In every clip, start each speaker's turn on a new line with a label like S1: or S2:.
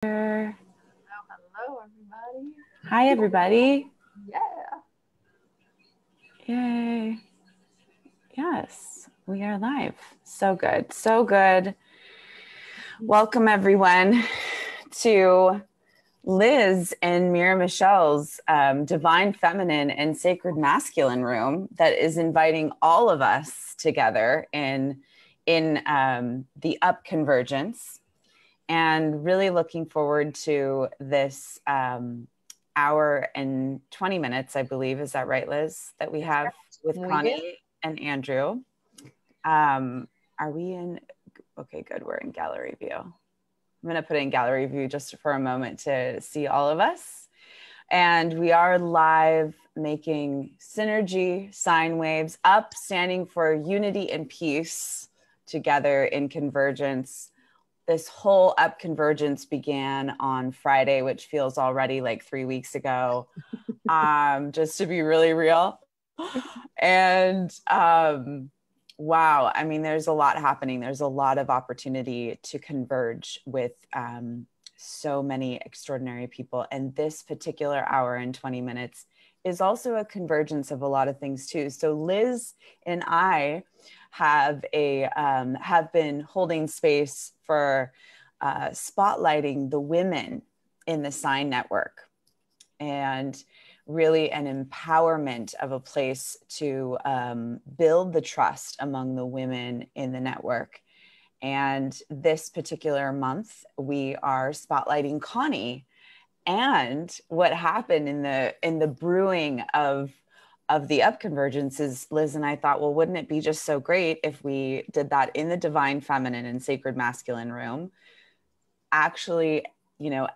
S1: Hello,
S2: everybody.
S1: Hi, everybody.
S2: Yeah.
S1: Yay. Yes, we are live. So good. So good. Welcome, everyone, to Liz and Mira Michelle's Divine Feminine and Sacred Masculine room that is inviting all of us together in the UP Convergence. And really looking forward to this hour and 20 minutes, I believe. Is that right, Liz? That we have with Connie and Andrew. Are we in? Okay, good. We're in gallery view. I'm going to put in gallery view just for a moment to see all of us. And we are live making synergy, sine waves, up, standing for unity and peace together in convergence. This whole UP Convergence began on Friday, which feels already like 3 weeks ago, just to be really real. And wow, I mean, there's a lot happening. There's a lot of opportunity to converge with so many extraordinary people. And this particular hour and 20 minutes is also a convergence of a lot of things too. So Liz and I have been holding space for spotlighting the women in the Sign Network, and really an empowerment of a place to build the trust among the women in the network. And this particular month, we are spotlighting Connie. And what happened in the brewing of the UP Convergence is Liz and I thought, well, wouldn't it be just so great if we did that in the Divine Feminine and Sacred Masculine room, actually,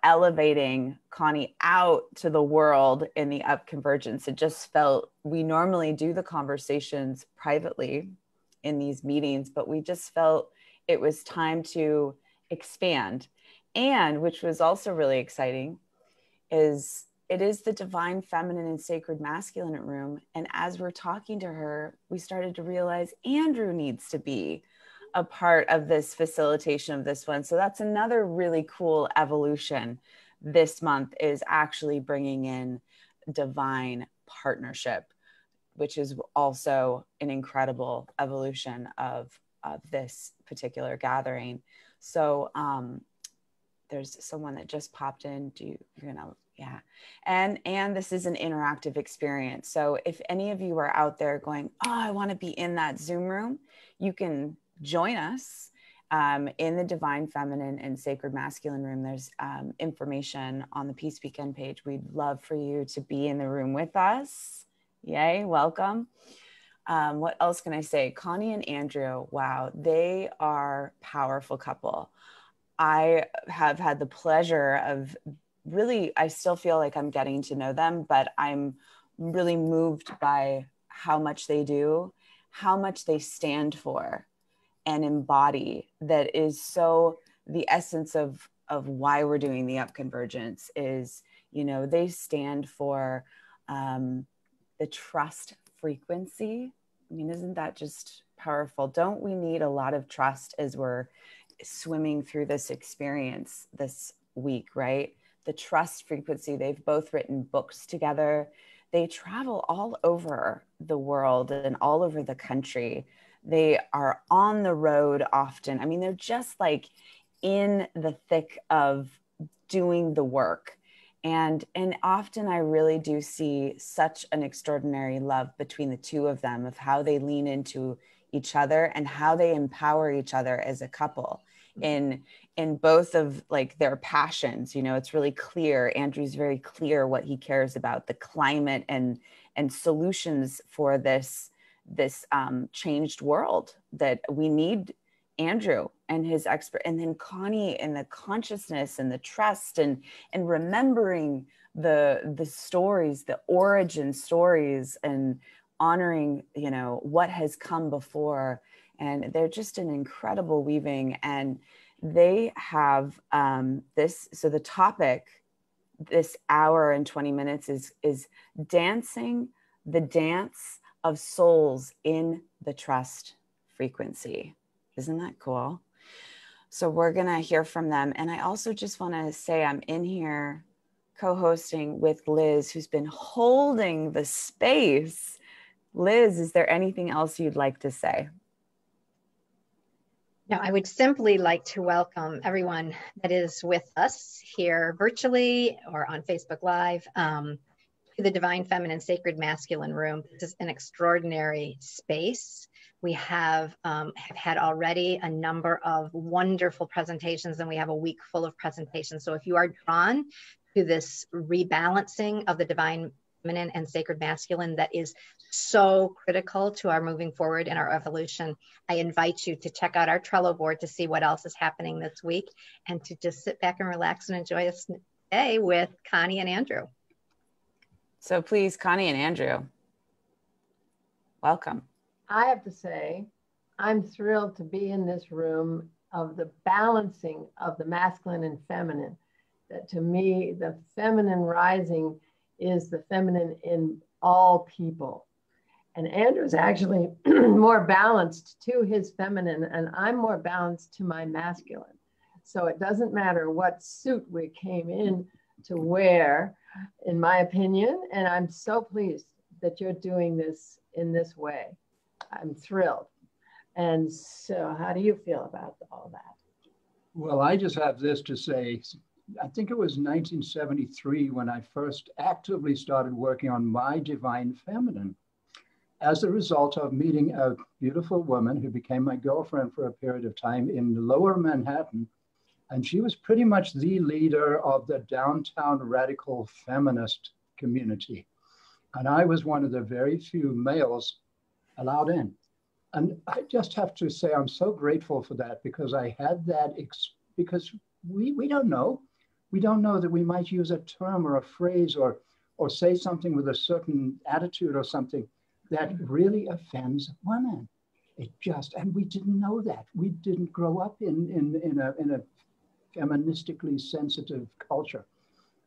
S1: elevating Connie out to the world in the UP Convergence. It just felt, we normally do the conversations privately in these meetings, but we just felt it was time to expand. And which was also really exciting, is it is the Divine Feminine and Sacred Masculine room. And as we're talking to her, we started to realize Andrew needs to be a part of this facilitation of this one. So that's another really cool evolution this month, is actually bringing in divine partnership, which is also an incredible evolution of this particular gathering. So there's someone that just popped in. Yeah. And this is an interactive experience. So if any of you are out there going, oh, I want to be in that Zoom room, you can join us in the Divine Feminine and Sacred Masculine room. There's information on the Peace Weekend page. We'd love for you to be in the room with us. Yay, welcome. What else can I say? Connie and Andrew, wow, they are a powerful couple. I have had the pleasure of really, I still feel like I'm getting to know them, but I'm really moved by how much they do, how much they stand for and embody. That is so the essence of why we're doing the UP Convergence is, they stand for the trust frequency. I mean, isn't that just powerful? Don't we need a lot of trust as we're swimming through this experience this week, right? The trust frequency. They've both written books together. They travel all over the world and all over the country. They are on the road often. I mean, they're just like in the thick of doing the work. And often I really do see such an extraordinary love between the two of them, of how they lean into each other and how they empower each other as a couple in both of like their passions. It's really clear. Andrew's very clear what he cares about, the climate and solutions for this changed world, that we need Andrew and his expert, and then Connie and the consciousness and the trust and remembering the stories, the origin stories, and honoring, what has come before. And they're just an incredible weaving. And they have this, so the topic this hour and 20 minutes is dancing the dance of souls in the trust frequency. Isn't that cool? So we're going to hear from them. And I also just want to say I'm in here co-hosting with Liz, who's been holding the space. Liz, is there anything else you'd like to say?
S2: No, I would simply like to welcome everyone that is with us here virtually or on Facebook Live to the Divine Feminine Sacred Masculine Room. This is an extraordinary space. We have had already a number of wonderful presentations, and we have a week full of presentations. So if you are drawn to this rebalancing of the Divine Feminine and Sacred Masculine that is so critical to our moving forward and our evolution, I invite you to check out our Trello board to see what else is happening this week and to just sit back and relax and enjoy this day with Connie and Andrew.
S1: So please, Connie and Andrew, welcome.
S3: I have to say, I'm thrilled to be in this room of the balancing of the masculine and feminine. That to me, the feminine rising is the feminine in all people. And Andrew's actually more balanced to his feminine, and I'm more balanced to my masculine. So it doesn't matter what suit we came in to wear, in my opinion, and I'm so pleased that you're doing this in this way. I'm thrilled. And so how do you feel about all that?
S4: Well, I just have this to say. I think it was 1973 when I first actively started working on my divine feminine as a result of meeting a beautiful woman who became my girlfriend for a period of time in Lower Manhattan. And she was pretty much the leader of the downtown radical feminist community. And I was one of the very few males allowed in. And I just have to say, I'm so grateful for that, because I had that, because we don't know. We don't know that we might use a term or a phrase or say something with a certain attitude or something that really offends women. It just, and we didn't know that. We didn't grow up in a feministically sensitive culture.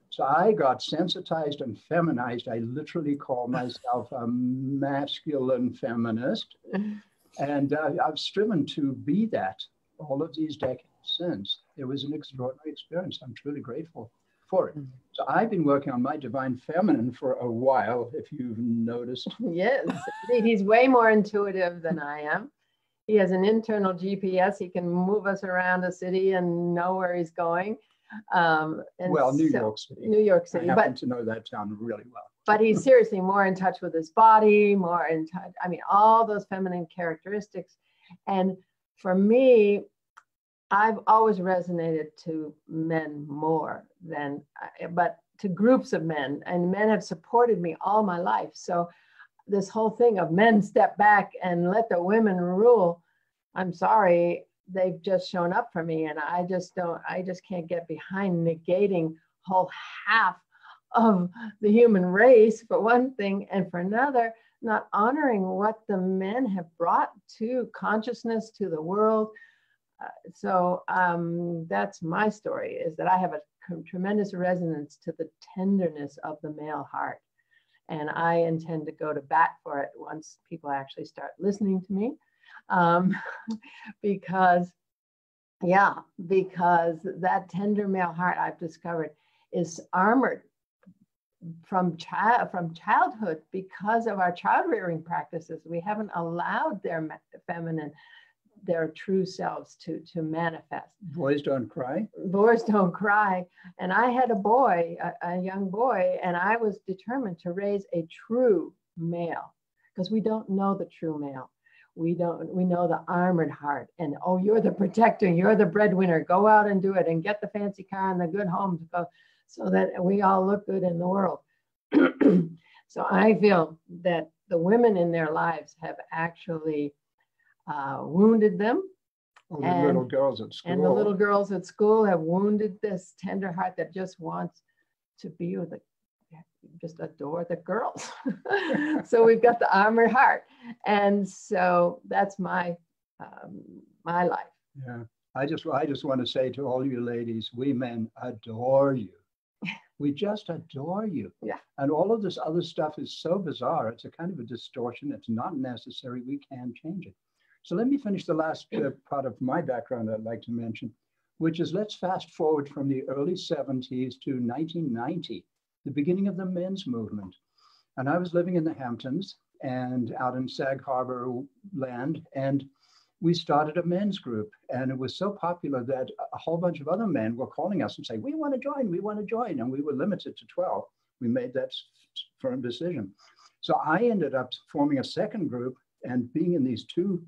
S4: So I got sensitized and feminized. I literally call myself a masculine feminist. And I've striven to be that all of these decades since. It was an extraordinary experience. I'm truly grateful for it. So I've been working on my divine feminine for a while, if you've noticed.
S3: Yes, indeed. He's way more intuitive than I am. He has an internal GPS. He can move us around a city and know where he's going.
S4: Well, New York City.
S3: New York City.
S4: I happen to know that town really well.
S3: But he's seriously more in touch with his body, more in touch. I mean, all those feminine characteristics. And for me, I've always resonated to men more than, but to groups of men, and men have supported me all my life. So this whole thing of men step back and let the women rule, I'm sorry, they've just shown up for me. And I just can't get behind negating whole half of the human race for one thing, and for another, not honoring what the men have brought to consciousness, to the world. So that's my story, is that I have a tremendous resonance to the tenderness of the male heart. And I intend to go to bat for it once people actually start listening to me. Because that tender male heart, I've discovered, is armored from childhood because of our child rearing practices. We haven't allowed their feminine, their true selves to manifest.
S4: Boys don't cry.
S3: Boys don't cry. And I had a boy, a young boy, and I was determined to raise a true male, because we don't know the true male. We know the armored heart, and oh, you're the protector, you're the breadwinner, go out and do it and get the fancy car and the good home to go, so that we all look good in the world. So I feel that the women in their lives have actually wounded them.
S4: Oh, the little girls at school.
S3: And the little girls at school have wounded this tender heart that just wants to be with just adore the girls. So we've got the armored heart. And so that's my life.
S4: Yeah. I just want to say to all you ladies, we men adore you. We just adore you.
S3: Yeah.
S4: And all of this other stuff is so bizarre. It's a kind of a distortion. It's not necessary. We can change it. So let me finish the last part of my background I'd like to mention, which is let's fast forward from the early 70s to 1990, the beginning of the men's movement. And I was living in the Hamptons and out in Sag Harbor land, and we started a men's group. And it was so popular that a whole bunch of other men were calling us and saying, we want to join, we want to join. And we were limited to 12. We made that firm decision. So I ended up forming a second group and being in these two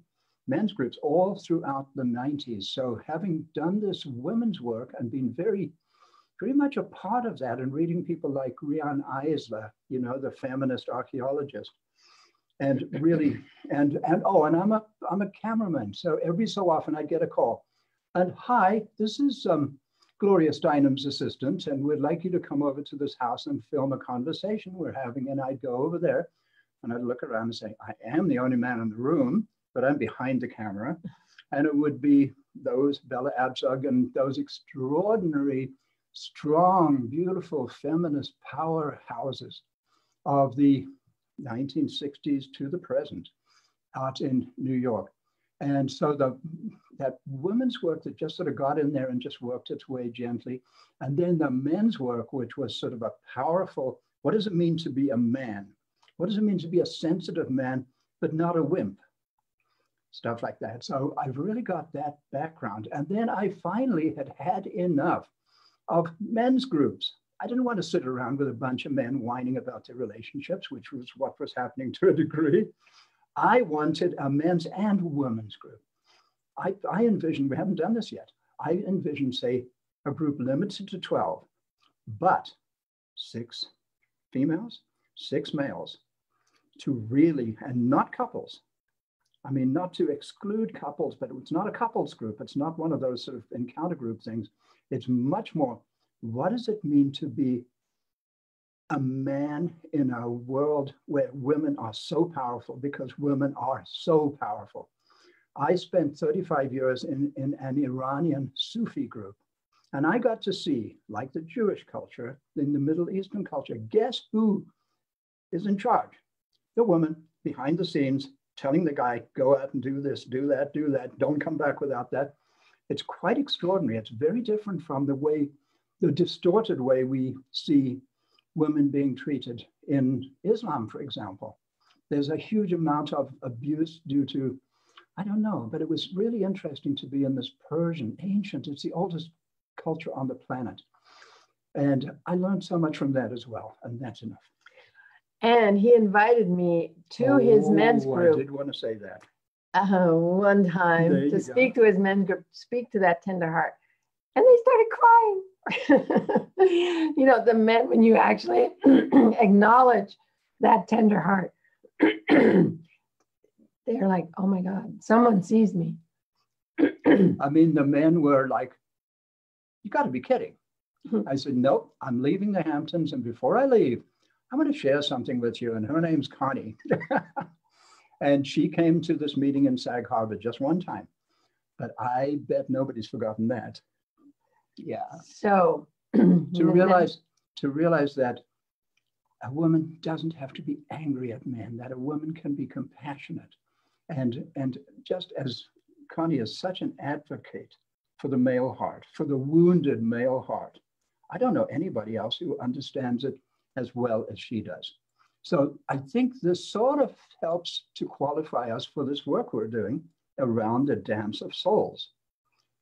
S4: men's groups all throughout the 90s. So having done this women's work and been very much a part of that and reading people like Rian Eisler, you know, the feminist archaeologist, and really, and I'm a cameraman. So every so often I'd get a call and hi, this is Gloria Steinem's assistant, and we'd like you to come over to this house and film a conversation we're having. And I'd go over there and I'd look around and say, I am the only man in the room, but I'm behind the camera. And it would be those Bella Abzug and those extraordinary, strong, beautiful feminist powerhouses of the 1960s to the present out in New York. And so that women's work that just sort of got in there and just worked its way gently. And then the men's work, which was sort of a powerful, what does it mean to be a man? What does it mean to be a sensitive man, but not a wimp? Stuff like that. So I've really got that background. And then I finally had enough of men's groups. I didn't want to sit around with a bunch of men whining about their relationships, which was what was happening to a degree. I wanted a men's and women's group. I envisioned, we haven't done this yet, I envisioned, say, a group limited to 12, but 6 females, 6 males, to really, and not couples. I mean, not to exclude couples, but it's not a couples group. It's not one of those sort of encounter group things. It's much more, what does it mean to be a man in a world where women are so powerful, because women are so powerful. I spent 35 years in an Iranian Sufi group, and I got to see, like the Jewish culture, in the Middle Eastern culture, guess who is in charge? The woman behind the scenes telling the guy, go out and do this, do that, don't come back without that. It's quite extraordinary. It's very different from the distorted way we see women being treated in Islam, for example. There's a huge amount of abuse due to, I don't know, but it was really interesting to be in this Persian, ancient, it's the oldest culture on the planet. And I learned so much from that as well, and that's enough.
S3: And he invited me to his men's group.
S4: I did want to say that.
S3: One time to speak to his men's group, speak to that tender heart. And they started crying. You know, the men, when you actually acknowledge that tender heart, they're like, oh my God, someone sees me.
S4: I mean, the men were like, you got to be kidding. I said, nope, I'm leaving the Hamptons. And before I leave, I'm going to share something with you. And her name's Connie. And she came to this meeting in Sag Harbor just one time. But I bet nobody's forgotten that. Yeah.
S3: So
S4: to realize that a woman doesn't have to be angry at men, that a woman can be compassionate. And just as Connie is such an advocate for the male heart, for the wounded male heart, I don't know anybody else who understands it as well as she does. So I think this sort of helps to qualify us for this work we're doing around the dance of souls.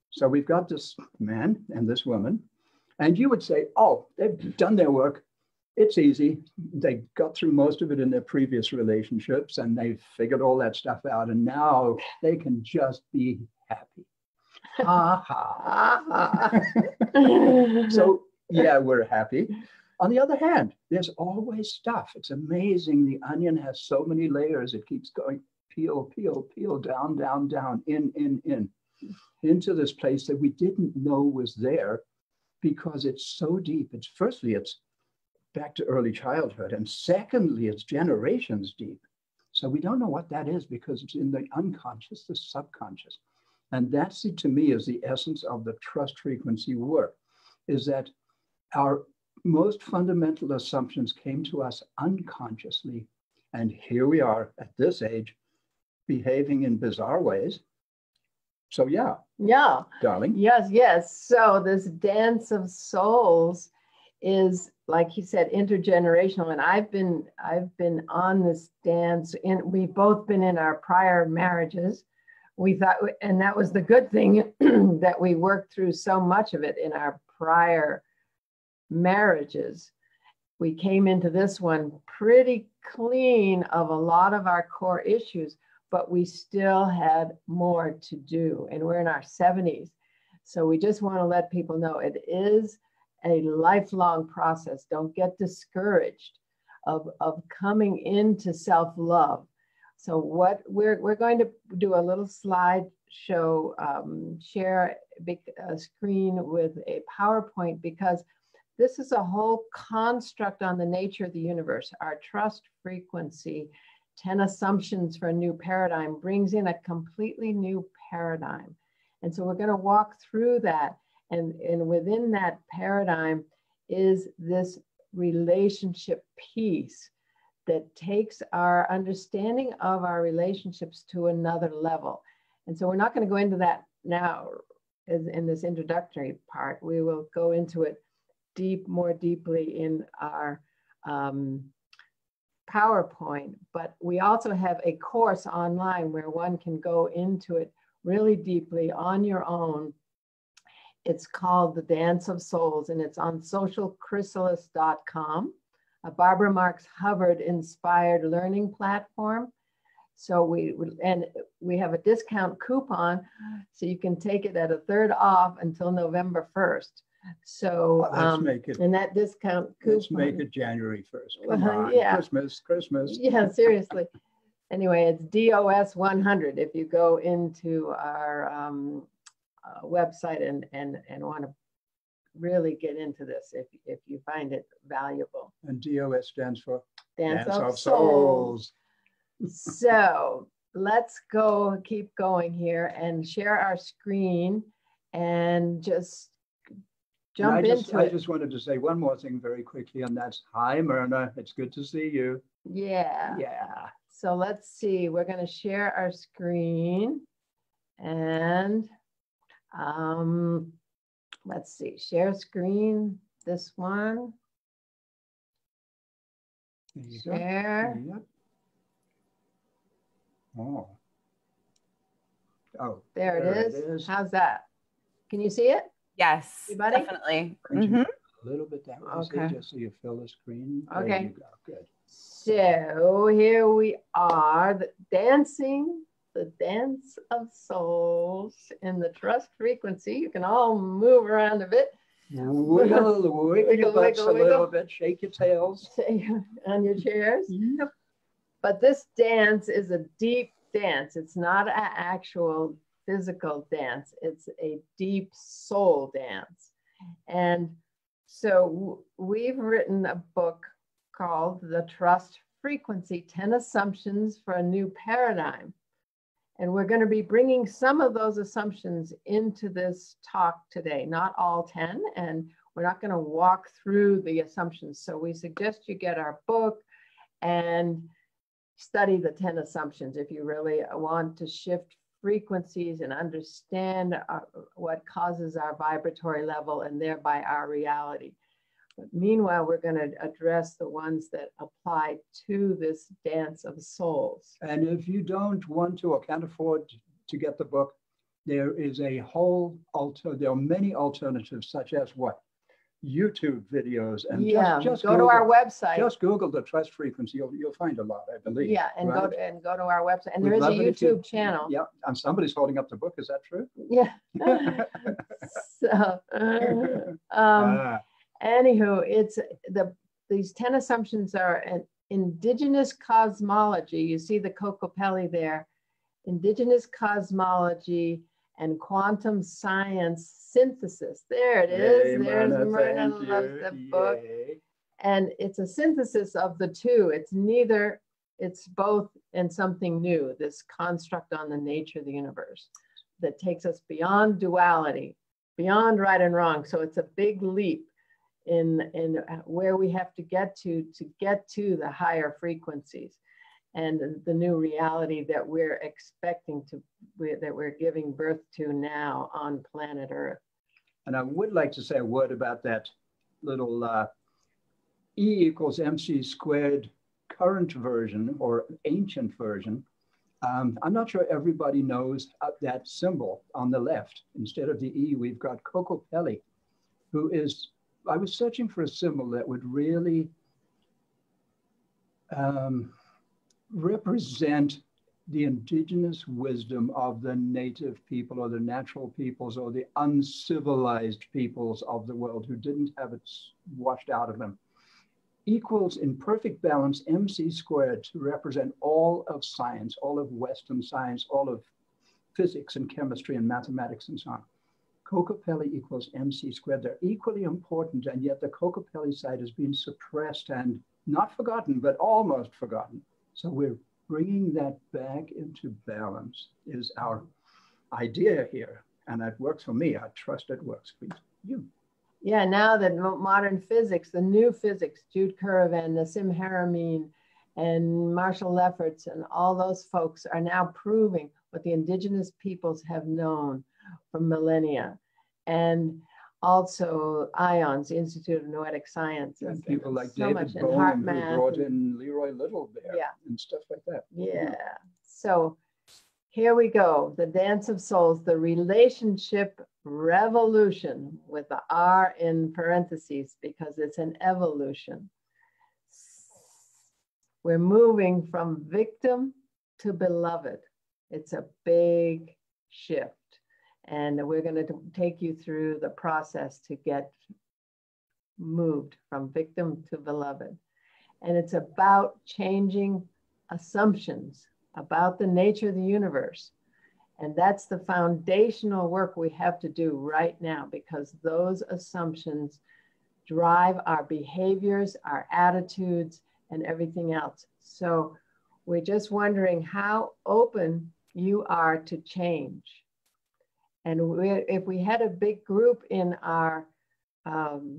S4: So we've got this man and this woman, and you would say, oh, they've done their work. It's easy. They got through most of it in their previous relationships, and they've figured all that stuff out, and now they can just be happy. Ha ha. So yeah, we're happy. On the other hand, there's always stuff. It's amazing. The onion has so many layers. It keeps going, peel, peel, peel, down, down, down, in, into this place that we didn't know was there, because it's so deep. It's firstly, it's back to early childhood. And secondly, it's generations deep. So we don't know what that is, because it's in the unconscious, the subconscious. And that's, to me, is the essence of the trust frequency work, is that our most fundamental assumptions came to us unconsciously. And here we are at this age, behaving in bizarre ways. So yeah.
S3: Yeah.
S4: Darling.
S3: Yes, yes. So this dance of souls is, like he said, intergenerational. And I've been on this dance, and we've both been in our prior marriages. We thought, and that was the good thing, that we worked through so much of it in our prior marriages. We came into this one pretty clean of a lot of our core issues, but we still had more to do, and we're in our 70s. So we just want to let people know it is a lifelong process. Don't get discouraged of coming into self-love. So what we're going to do a little slide show, share a screen with a PowerPoint, because this is a whole construct on the nature of the universe. Our trust frequency, 10 assumptions for a new paradigm, brings in a completely new paradigm. And so we're going to walk through that. And within that paradigm is this relationship piece that takes our understanding of our relationships to another level. And so we're not going to go into that now in this introductory part. We will go into it more deeply in our PowerPoint, but we also have a course online where one can go into it really deeply on your own. It's called The Dance of Souls, and it's on socialchrysalis.com, a Barbara Marx Hubbard inspired learning platform. So we have a discount coupon, so you can take it at a third off until November 1st. So
S4: let's make it,
S3: and that discount coupon,
S4: let's make it January 1st. Come on,
S3: yeah.
S4: Christmas.
S3: Yeah, seriously. Anyway, it's DOS 100 if you go into our website and want to really get into this if you find it valuable.
S4: And DOS stands for
S3: Dance of Souls. So let's keep going here and share our screen and just jump into it.
S4: I just wanted to say one more thing very quickly, and that's, hi, Myrna. It's good to see you.
S3: Yeah.
S4: Yeah.
S3: So let's see. We're going to share our screen, and let's see. Share screen. This one. Share.
S4: Yep. Oh. Oh.
S3: There it is. How's that? Can you see it?
S1: Yes,
S3: Everybody?
S1: definitely.
S4: A little bit that way,
S3: Okay.
S4: just so you fill the screen.
S3: Okay.
S4: There you go. Good.
S3: So here we are, the dance of souls in the trust frequency. You can all move around a bit.
S4: Wiggle your butts a little bit, shake your tails.
S3: On your chairs.
S4: Yep.
S3: But this dance is a deep dance. It's not an actual physical dance. It's a deep soul dance. And so we've written a book called The Trust Frequency, 10 Assumptions for a New Paradigm. And we're going to be bringing some of those assumptions into this talk today, not all 10, and we're not going to walk through the assumptions. So we suggest you get our book and study the 10 assumptions if you really want to shift frequencies and understand what causes our vibratory level and thereby our reality. But meanwhile, we're going to address the ones that apply to this dance of souls.
S4: And if you don't want to or can't afford to get the book, there is a whole there are many alternatives, such as what? YouTube videos, and just
S3: go to our website.
S4: Just Google the trust frequency. You'll find a lot, I believe.
S3: Yeah, and
S4: right?
S3: go to our website. And there is a YouTube channel.
S4: Yeah, and somebody's holding up the book. Is that true?
S3: Yeah. So, anywho, it's these 10 assumptions are an indigenous cosmology. You see the Cocopelli there. Indigenous cosmology and quantum science synthesis. There it is. There's Myrna loves the book. And it's a synthesis of the two. It's both and something new, this construct on the nature of the universe that takes us beyond duality, beyond right and wrong. So it's a big leap in where we have to get to the higher frequencies. and the new reality that we're expecting to, that we're giving birth to now on planet Earth.
S4: And I would like to say a word about that little E equals MC squared current version or ancient version. I'm not sure everybody knows that symbol on the left. Instead of the E, we've got Kokopelli, who is, I was searching for a symbol that would really represent the indigenous wisdom of the native people or the natural peoples or the uncivilized peoples of the world who didn't have it washed out of them. Equals in perfect balance MC squared to represent all of science, all of Western science, all of physics and chemistry and mathematics and so on. Kokopelli equals MC squared. They're equally important, and yet the Kokopelli side has been suppressed and not forgotten, but almost forgotten. So we're bringing that back into balance is our idea here. And it works for me. I trust it works for you.
S3: Yeah, now that modern physics, the new physics, Jude Currivan, Nassim Haramein, and Marshall Lefferts, and all those folks are now proving what the indigenous peoples have known for millennia. And also IONS, the Institute of Noetic Sciences.
S4: And people like
S3: so
S4: David Bohm, who brought in Leroy Little there and stuff like that.
S3: Yeah. So here we go. The Dance of Souls, the relationship revolution with the R in parentheses because it's an evolution. We're moving from victim to beloved. It's a big shift. And we're going to take you through the process to get moved from victim to beloved. And it's about changing assumptions about the nature of the universe. And that's the foundational work we have to do right now, because those assumptions drive our behaviors, our attitudes, and everything else. So we're just wondering how open you are to change. And if we had a big group in our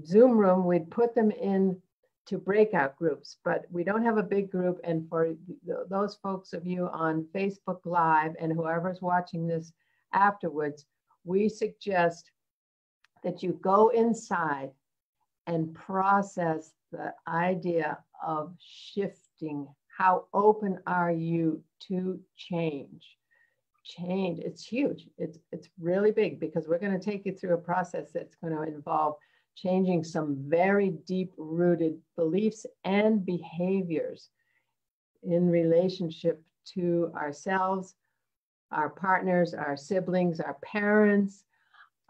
S3: Zoom room, we'd put them in to breakout groups, but we don't have a big group. And for those folks of you on Facebook Live and whoever's watching this afterwards, we suggest that you go inside and process the idea of shifting. How open are you to change? Change, it's huge. It's really big, because we're going to take you through a process that's going to involve changing some very deep-rooted beliefs and behaviors in relationship to ourselves, our partners, our siblings, our parents,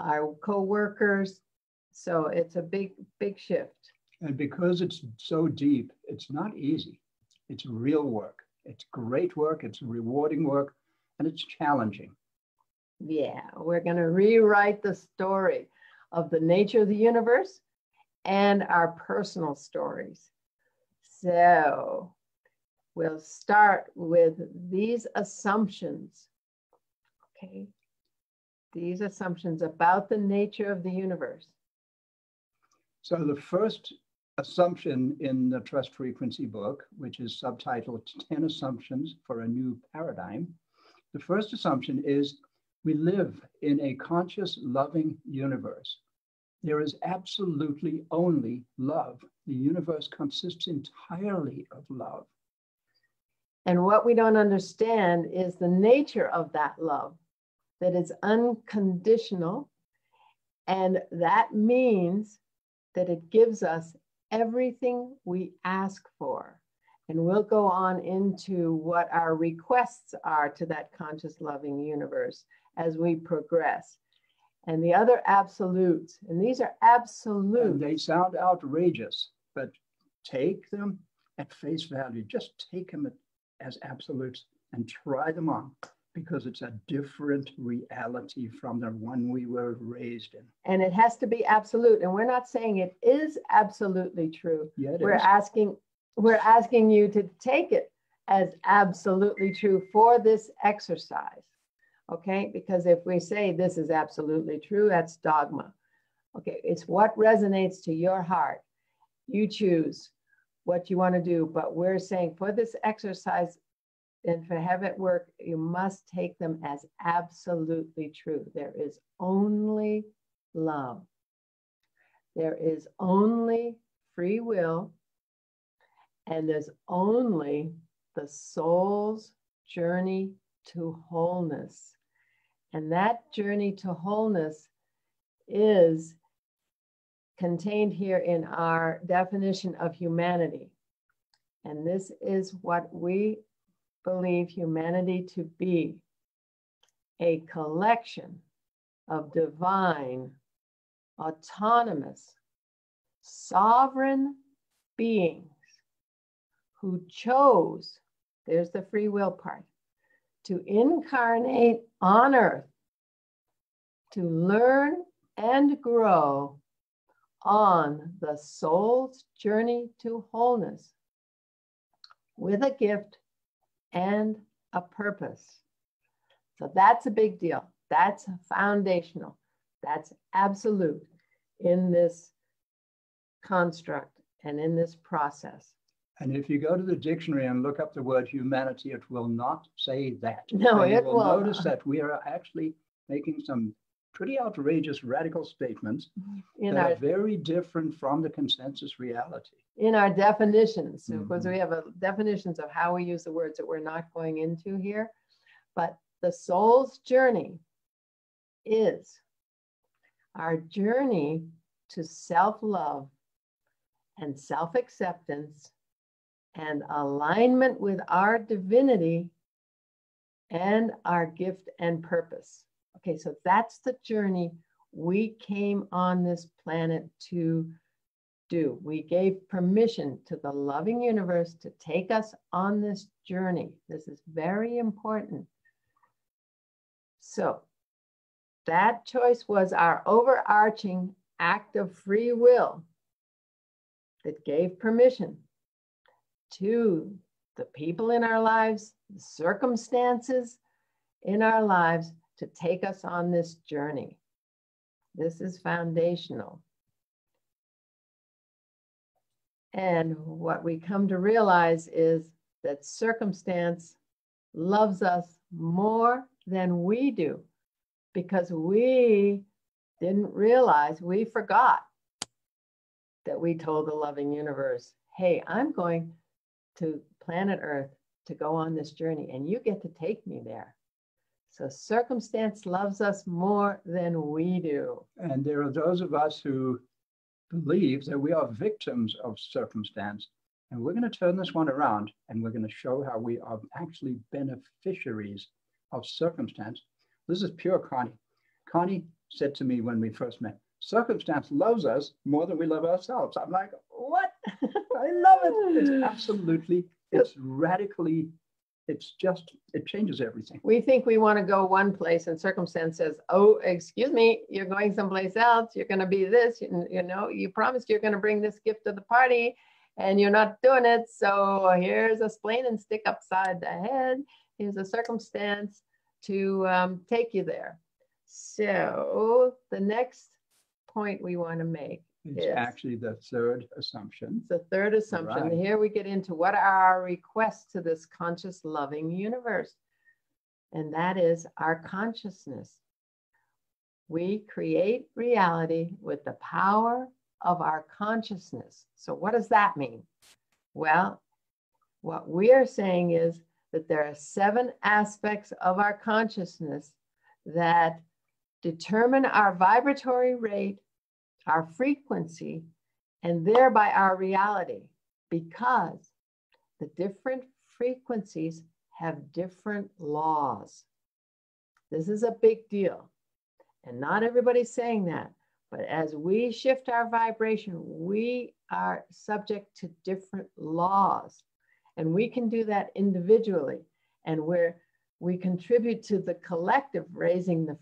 S3: our co-workers. So it's a big, big shift.
S4: And because it's so deep, it's not easy. It's real work. It's great work. It's rewarding work. And it's challenging.
S3: Yeah, we're going to rewrite the story of the nature of the universe and our personal stories. So we'll start with these assumptions, okay? These assumptions about the nature of the universe.
S4: So the first assumption in the Trust Frequency book, which is subtitled 10 Assumptions for a New Paradigm, the first assumption is we live in a conscious, loving universe. There is absolutely only love. The universe consists entirely of love.
S3: And what we don't understand is the nature of that love, that it's unconditional. And that means that it gives us everything we ask for. And we'll go on into what our requests are to that conscious loving universe as we progress. And the other absolutes, and these are absolute.
S4: And they sound outrageous, but take them at face value. Just take them as absolutes and try them on, because it's a different reality from the one we were raised in.
S3: And it has to be absolute. And we're not saying it is absolutely true.
S4: Yeah,
S3: we're asking you to take it as absolutely true for this exercise. Okay, because if we say this is absolutely true, that's dogma. Okay, it's what resonates to your heart. You choose what you want to do, but we're saying for this exercise and to have it work, you must take them as absolutely true. There is only love. There is only free will, and there's only the soul's journey to wholeness. And that journey to wholeness is contained here in our definition of humanity. And this is what we believe humanity to be: a collection of divine, autonomous, sovereign beings who chose, there's the free will part, to incarnate on earth, to learn and grow on the soul's journey to wholeness with a gift and a purpose. So that's a big deal. That's foundational. That's absolute in this construct and in this process.
S4: And if you go to the dictionary and look up the word humanity, it will not say that.
S3: No,
S4: and
S3: it
S4: will
S3: will
S4: notice that we are actually making some pretty outrageous radical statements that are very different from the consensus reality.
S3: In our definitions, because we have definitions of how we use the words that we're not going into here. But the soul's journey is our journey to self-love and self-acceptance and alignment with our divinity and our gift and purpose. Okay, so that's the journey we came on this planet to do. We gave permission to the loving universe to take us on this journey. This is very important. So that choice was our overarching act of free will that gave permission to the people in our lives, the circumstances in our lives, to take us on this journey. This is foundational. And what we come to realize is that circumstance loves us more than we do, because we didn't realize, we forgot that we told the loving universe, hey, I'm going to planet Earth to go on this journey, and you get to take me there. So circumstance loves us more than we do.
S4: And there are those of us who believe that we are victims of circumstance. And we're going to turn this one around, and we're going to show how we are actually beneficiaries of circumstance. This is pure Connie. Connie said to me when we first met, circumstance loves us more than we love ourselves. I'm like, what? I love it. It's absolutely, it's radically, it's just, it changes everything.
S3: We think we want to go one place, and circumstance says, oh, excuse me, you're going someplace else. You're going to be this, you know, you promised you're going to bring this gift to the party and you're not doing it. So here's a splane and stick upside the head. Here's a circumstance to take you there. So the next point we want to make
S4: is actually the third assumption.
S3: The third assumption. Right. Here we get into what are our requests to this conscious, loving universe. And that is our consciousness. We create reality with the power of our consciousness. So what does that mean? Well, what we are saying is that there are 7 aspects of our consciousness that determine our vibratory rate, our frequency, and thereby our reality, because the different frequencies have different laws. This is a big deal. And not everybody's saying that. But as we shift our vibration, we are subject to different laws. And we can do that individually. And we contribute to the collective, raising the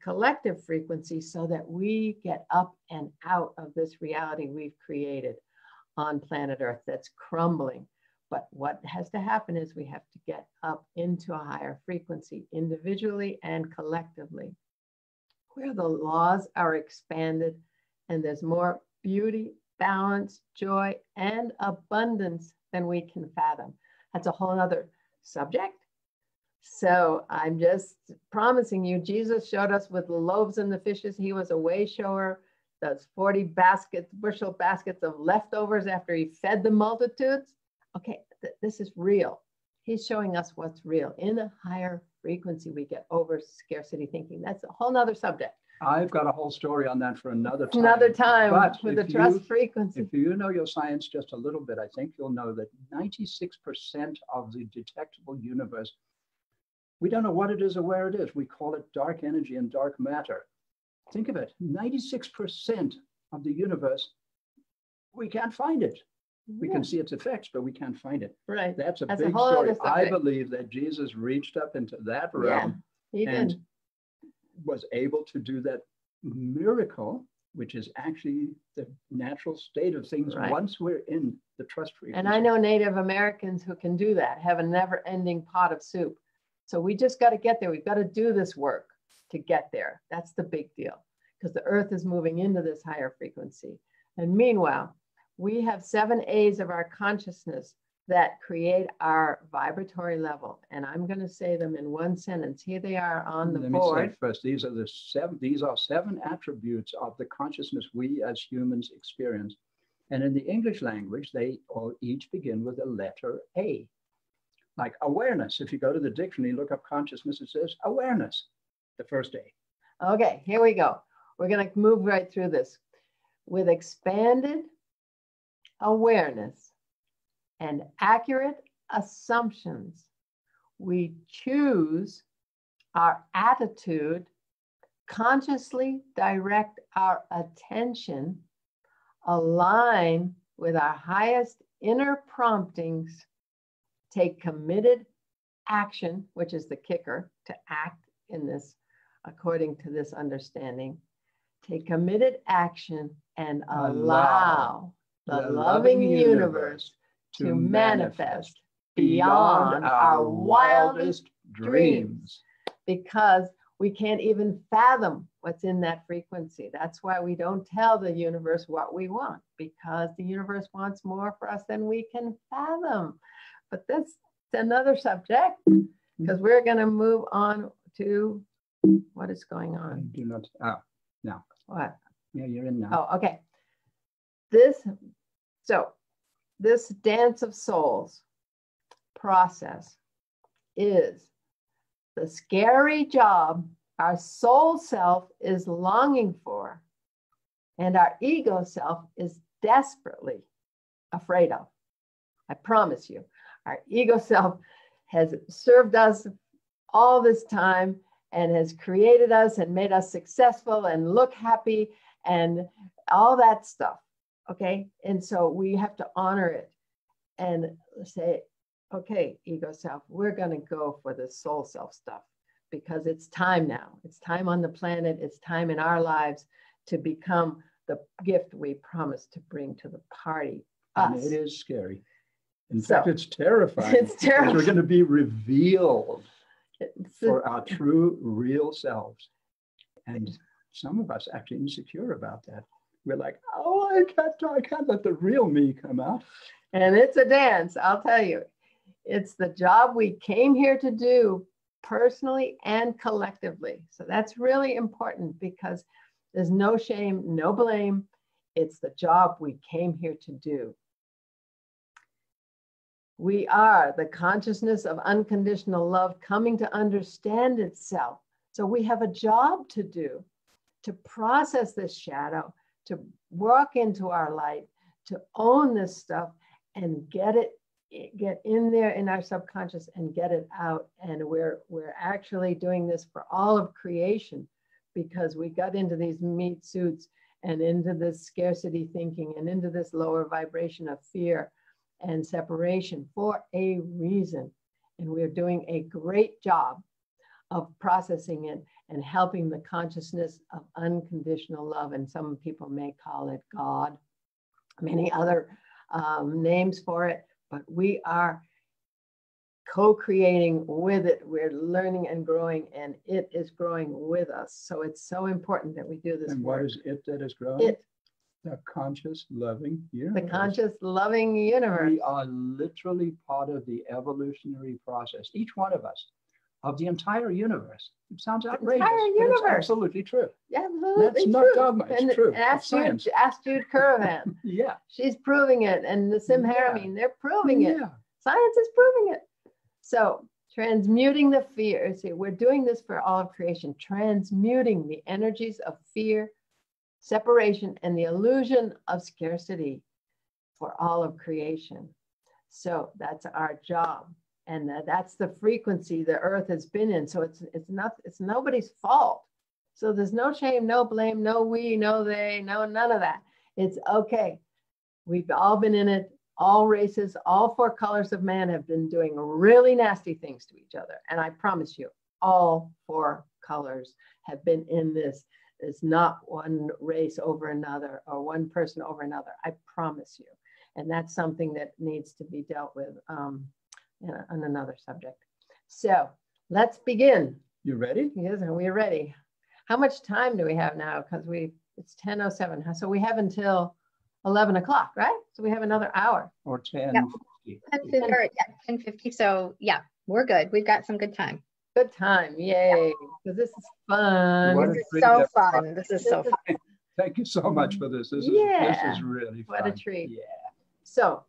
S3: collective frequency so that we get up and out of this reality we've created on planet Earth that's crumbling. But what has to happen is we have to get up into a higher frequency individually and collectively, where the laws are expanded and there's more beauty, balance, joy, and abundance than we can fathom. That's a whole other subject. So I'm just promising you, Jesus showed us with the loaves and the fishes. He was a way shower. Those 40 bushel baskets of leftovers after he fed the multitudes. Okay, this is real. He's showing us what's real. In a higher frequency, we get over scarcity thinking. That's a whole nother subject.
S4: I've got a whole story on that for another time.
S3: Another time,
S4: but
S3: with the trust frequency.
S4: If you know your science just a little bit, I think you'll know that 96% of the detectable universe, we don't know what it is or where it is. We call it dark energy and dark matter. Think of it, 96% of the universe, we can't find it. We can see its effects, but we can't find it.
S3: Right.
S4: That's a big story. I believe that Jesus reached up into that realm and was able to do that miracle, which is actually the natural state of things once we're in the trust frequency.
S3: And I know Native Americans who can do that, have a never-ending pot of soup. So we just got to get there. We've got to do this work to get there. That's the big deal, because the earth is moving into this higher frequency. And meanwhile, we have 7 A's of our consciousness that create our vibratory level. And I'm going to say them in one sentence. Here they are on the board.
S4: Let me say first, these are 7 attributes of the consciousness we as humans experience. And in the English language, they all each begin with a letter A. Like awareness. If you go to the dictionary, look up consciousness, it says awareness, the first A.
S3: Okay, here we go. We're going to move right through this. With expanded awareness and accurate assumptions, we choose our attitude, consciously direct our attention, align with our highest inner promptings, take committed action, which is the kicker, to act in this, according to this understanding, take committed action and allow the loving universe to manifest beyond our wildest dreams, because we can't even fathom what's in that frequency. That's why we don't tell the universe what we want, because the universe wants more for us than we can fathom. But that's another subject, because we're going to move on to what is going on.
S4: Do not, no.
S3: What?
S4: Yeah, you're in now.
S3: Oh, okay. This dance of souls process is the scary job our soul self is longing for, and our ego self is desperately afraid of. I promise you, our ego self has served us all this time and has created us and made us successful and look happy and all that stuff. Okay. And so we have to honor it and say, okay, ego self, we're going to go for the soul self stuff, because it's time now. It's time on the planet. It's time in our lives to become the gift we promised to bring to the party.
S4: And it is scary. In fact, it's terrifying.
S3: It's terrifying.
S4: We're going to be revealed for our true, real selves. And some of us actually insecure about that. We're like, oh, I can't let the real me come out.
S3: And it's a dance, I'll tell you. It's the job we came here to do, personally and collectively. So that's really important, because there's no shame, no blame. It's the job we came here to do. We are the consciousness of unconditional love coming to understand itself. So we have a job to do, to process this shadow, to walk into our light, to own this stuff and get in there in our subconscious and get it out. And we're actually doing this for all of creation, because we got into these meat suits and into this scarcity thinking and into this lower vibration of fear and separation for a reason. And we're doing a great job of processing it and helping the consciousness of unconditional love. And some people may call it God, many other names for it, but we are co-creating with it. We're learning and growing, and it is growing with us. So it's so important that we do this
S4: and
S3: work.
S4: what is it that is growing? The conscious, loving
S3: The
S4: universe.
S3: conscious, loving universe.
S4: We are literally part of the evolutionary process, each one of us, of the entire universe. It sounds outrageous,
S3: entire
S4: but it's
S3: universe.
S4: absolutely true.
S3: Absolutely
S4: That's
S3: true.
S4: not dogma, it's
S3: and,
S4: true.
S3: And ask
S4: It's science.
S3: Jude Currivan.
S4: Yeah.
S3: She's proving it. And the Simharamine, they're proving it.
S4: Yeah.
S3: Science is proving it. So transmuting the fear. See, we're doing this for all of creation, transmuting the energies of fear, separation, and the illusion of scarcity for all of creation. So that's our job. And that's the frequency the earth has been in. So it's nobody's fault. So there's no shame, no blame, no we, no they, no none of that. It's okay. We've all been in it. All races, all 4 colors of man have been doing really nasty things to each other. And I promise you, all 4 colors have been in this. It's not one race over another or one person over another. I promise you. And that's something that needs to be dealt with on another subject. So let's begin.
S4: You ready?
S3: Yes, and we're ready. How much time do we have now? Because it's 10:07. So we have until 11 o'clock, right? So we have another hour.
S4: Or 10.
S2: Yeah. 10:50. So yeah, we're good. We've got some good time.
S3: Good time. Yay. Because this is fun.
S4: What
S2: This is so fun. This is so fun.
S4: Thank you so much for this. This is really fun.
S3: What a treat.
S4: Yeah.
S3: So,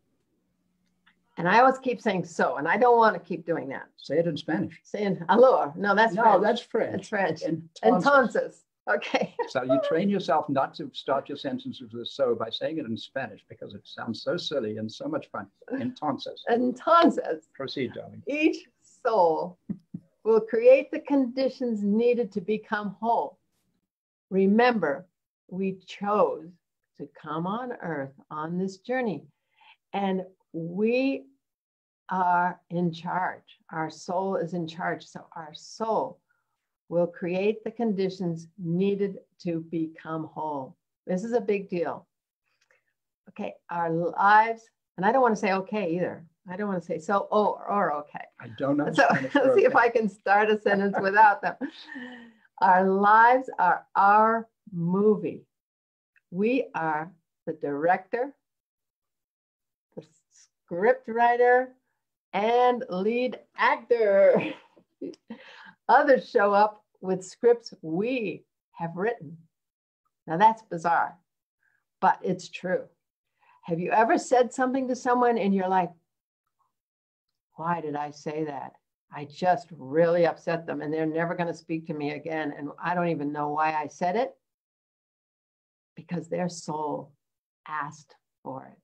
S3: and I always keep saying so, and I don't want to keep doing that.
S4: Say it in Spanish.
S3: Saying hello. No, that's
S4: No,
S3: French.
S4: that's French.
S3: That's French.
S4: Entonces.
S3: Entonces. Okay.
S4: So you train yourself not to start your sentences with so by saying it in Spanish because it sounds so silly and so much fun. Entonces.
S3: Entonces.
S4: Proceed, darling.
S3: Each soul will create the conditions needed to become whole. Remember, we chose to come on earth on this journey, and we are in charge. Our soul is in charge. So our soul will create the conditions needed to become whole. This is a big deal. Okay, our lives, and I don't want to say okay either. I don't want to say so or okay.
S4: I don't know.
S3: So let's see if I can start a sentence without them. Our lives are our movie. We are the director, the script writer, and lead actor. Others show up with scripts we have written. Now that's bizarre, but it's true. Have you ever said something to someone and you're like, why did I say that? I just really upset them and they're never going to speak to me again. And I don't even know why I said it. Because their soul asked for it.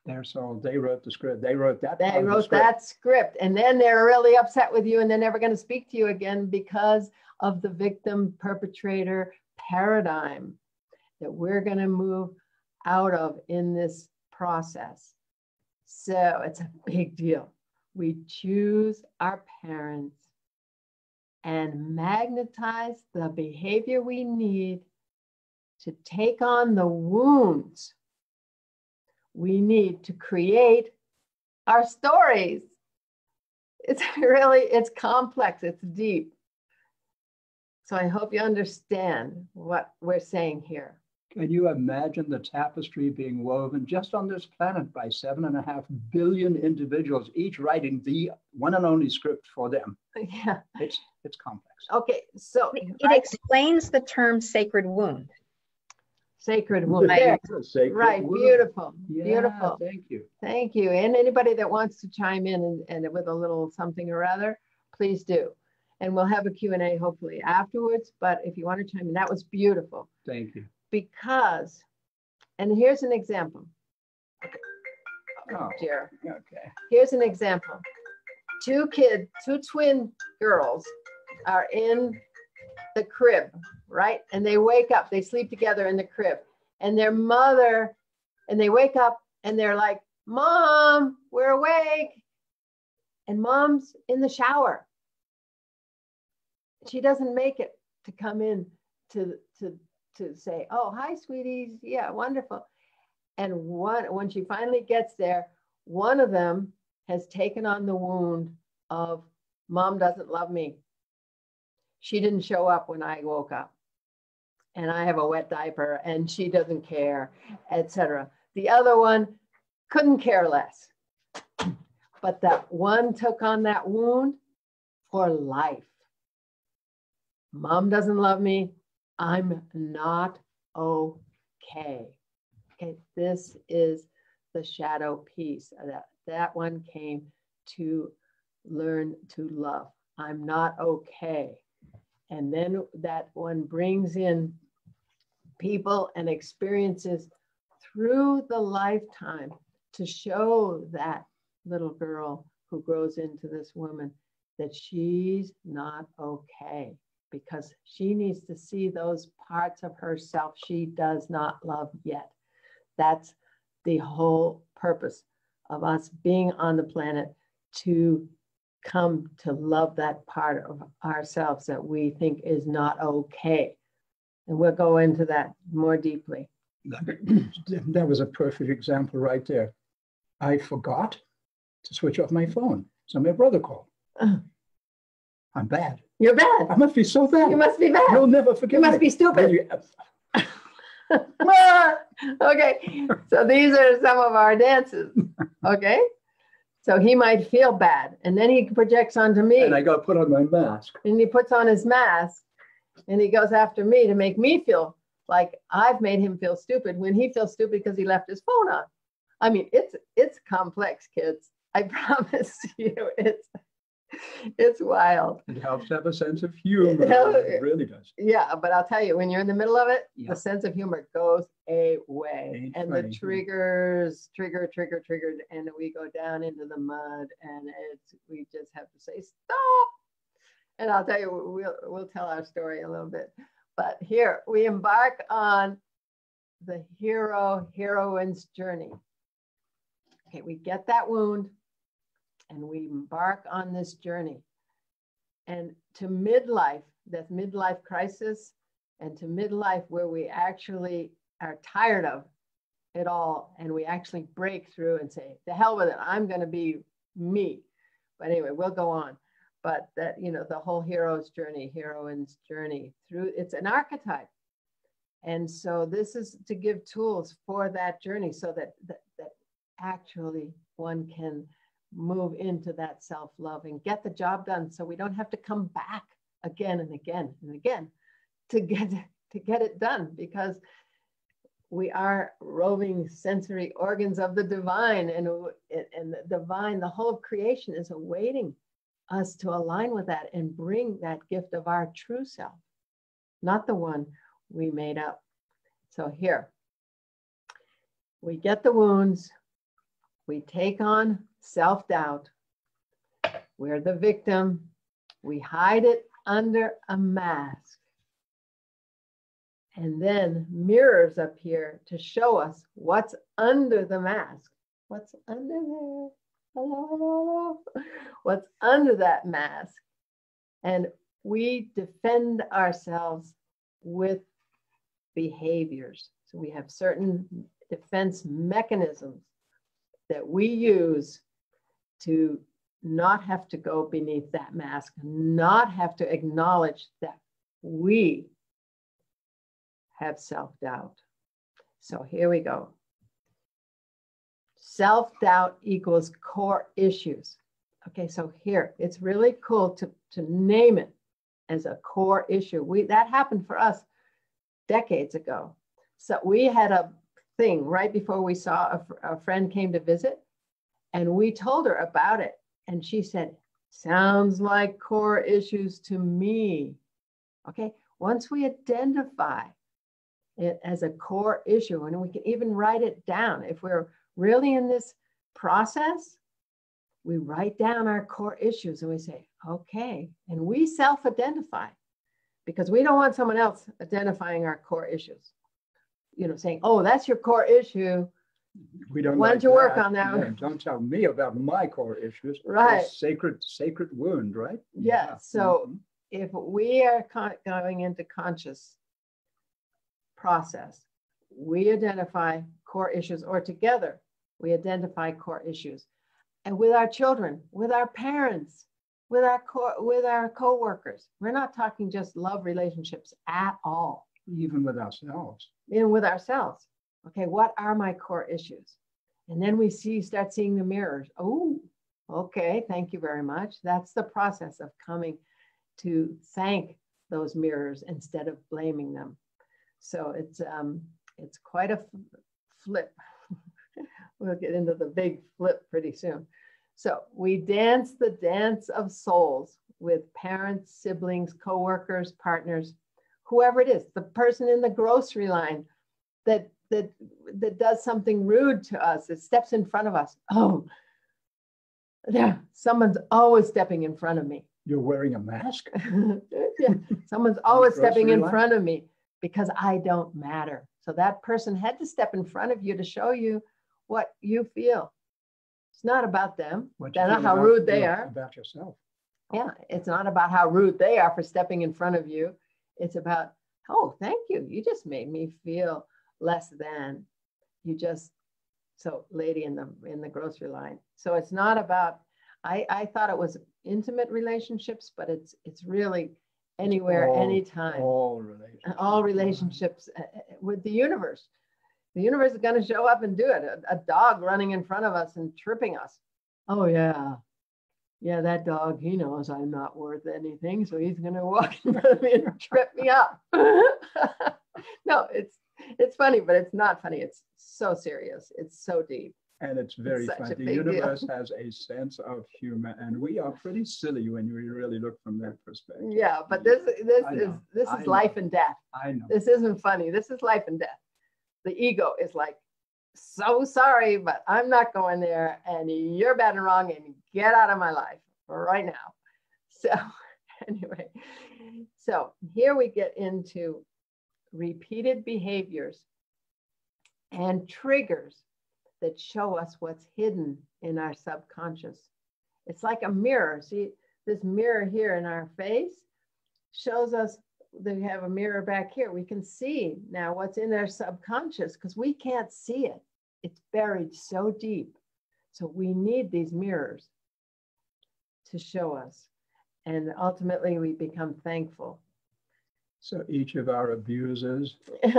S4: Their soul, they wrote the script. They wrote that.
S3: They wrote that script. And then they're really upset with you and they're never going to speak to you again because of the victim perpetrator paradigm that we're going to move out of in this process. So it's a big deal. We choose our parents and magnetize the behavior we need to take on the wounds we need to create our stories. It's complex, it's deep. So I hope you understand what we're saying here.
S4: Can you imagine the tapestry being woven just on this planet by 7.5 billion individuals, each writing the one and only script for them?
S3: Yeah.
S4: It's complex.
S3: Okay, so
S2: it explains the term sacred wound.
S3: Sacred wound.
S2: Right.
S3: Right.
S4: Wound.
S3: Beautiful.
S4: Yeah,
S3: beautiful.
S4: Thank you.
S3: Thank you. And anybody that wants to chime in and with a little something or other, please do. And we'll have a Q&A hopefully afterwards. But if you want to chime in, that was beautiful.
S4: Thank you.
S3: Because, and here's an example.
S4: Oh,
S3: dear.
S4: Okay.
S3: Here's an example. Two twin girls are in the crib, right? And they wake up, they sleep together in the crib, and their mother, and they wake up and they're like, Mom, we're awake. And Mom's in the shower. She doesn't make it to come in to say, oh, hi, sweeties. Yeah, wonderful. And when she finally gets there, one of them has taken on the wound of Mom doesn't love me. She didn't show up when I woke up. and I have a wet diaper and she doesn't care, etc. The other one couldn't care less. But that one took on that wound for life. Mom doesn't love me. I'm not okay. Okay, this is the shadow piece. That one came to learn to love. I'm not okay. And then that one brings in people and experiences through the lifetime to show that little girl who grows into this woman that she's not okay, because she needs to see those parts of herself she does not love yet. That's the whole purpose of us being on the planet, to come to love that part of ourselves that we think is not okay. And we'll go into that more deeply.
S4: That was a perfect example right there. I forgot to switch off my phone. So my brother called. I'm bad.
S3: You're bad.
S4: I must be so bad.
S3: You must be bad.
S4: You'll never forget.
S3: You must be stupid. Okay, so these are some of our dances. Okay, so he might feel bad, and then he projects onto me.
S4: And I got to put on my mask.
S3: And he puts on his mask, and he goes after me to make me feel like I've made him feel stupid, when he feels stupid because he left his phone on. I mean, it's complex, kids. I promise you, it's wild.
S4: It helps to have a sense of humor. It really does.
S3: Yeah, but I'll tell you, when you're in the middle of it,
S4: yeah,
S3: the sense of humor goes away. And the triggers triggered, and we go down into the mud, and we just have to say, stop. And I'll tell you, we'll tell our story a little bit. But here, we embark on the heroine's journey. Okay, we get that wound, and we embark on this journey. And to midlife, that midlife crisis, and to midlife where we actually are tired of it all, and we actually break through and say, the hell with it, I'm going to be me. But anyway, we'll go on. But that, you know, the whole heroine's journey through, it's an archetype. And so this is to give tools for that journey, so that actually one can move into that self-love and get the job done, so we don't have to come back again and again and again to get it done, because we are roving sensory organs of the divine, and the divine, the whole of creation is awaiting us to align with that and bring that gift of our true self, not the one we made up. So here, we get the wounds, we take on self-doubt, we're the victim, we hide it under a mask, and then mirrors appear to show us what's under the mask. What's under there? Hello, hello, hello. What's under that mask? And we defend ourselves with behaviors. So we have certain defense mechanisms that we use to not have to go beneath that mask, not have to acknowledge that we have self-doubt. So here we go. Self-doubt equals core issues. Okay, so here, it's really cool to name it as a core issue. That happened for us decades ago. So we had a thing right before we saw a friend came to visit, and we told her about it. And she said, sounds like core issues to me. Okay, once we identify it as a core issue, and we can even write it down, if we're really in this process, we write down our core issues and we say, okay, and we self-identify, because we don't want someone else identifying our core issues. You know, saying, oh, that's your core issue.
S4: We don't.
S3: Why don't you work on that?
S4: Yeah, don't tell me about my core issues.
S3: Right.
S4: Sacred wound, right?
S3: Yeah. So if we are going into conscious process, we identify core issues, or together we identify core issues, and with our children, with our parents, with our co-workers. We're not talking just love relationships at all.
S4: Even with ourselves.
S3: Even with ourselves. Okay, what are my core issues? And then we start seeing the mirrors. Oh, okay, thank you very much. That's the process of coming to thank those mirrors instead of blaming them. So it's quite a flip. We'll get into the big flip pretty soon. So we dance the dance of souls with parents, siblings, coworkers, partners, whoever it is, the person in the grocery line that does something rude to us, that steps in front of us. Oh, yeah, someone's always stepping in front of me.
S4: You're wearing a mask?
S3: Yeah, someone's always stepping in front of me because I don't matter. So that person had to step in front of you to show you what you feel. It's not about them. That's not how rude they are.
S4: About yourself.
S3: Yeah, it's not about how rude they are for stepping in front of you. It's about, oh, thank you. You just made me feel less than. You just, so lady in the grocery line. So it's not about, I thought it was intimate relationships, but it's really anywhere, anytime. All relationships with the universe. The universe is going to show up and do it. A dog running in front of us and tripping us. Oh, yeah. Yeah, that dog, he knows I'm not worth anything, so he's going to walk in front of me and trip me up. No, it's funny, but it's not funny. It's so serious. It's so deep.
S4: And it's very funny. The universe has a sense of humor, and we are pretty silly when we really look from that perspective.
S3: Yeah, but this is life and death.
S4: I know.
S3: This isn't funny. This is life and death. The ego is like, so sorry, but I'm not going there, and you're bad and wrong, and get out of my life right now. So anyway, so here we get into repeated behaviors and triggers that show us what's hidden in our subconscious. It's like a mirror. See, this mirror here in our face shows us that we have a mirror back here. We can see now what's in our subconscious because we can't see it. It's buried so deep. So we need these mirrors to show us. And ultimately we become thankful.
S4: So each of our abusers.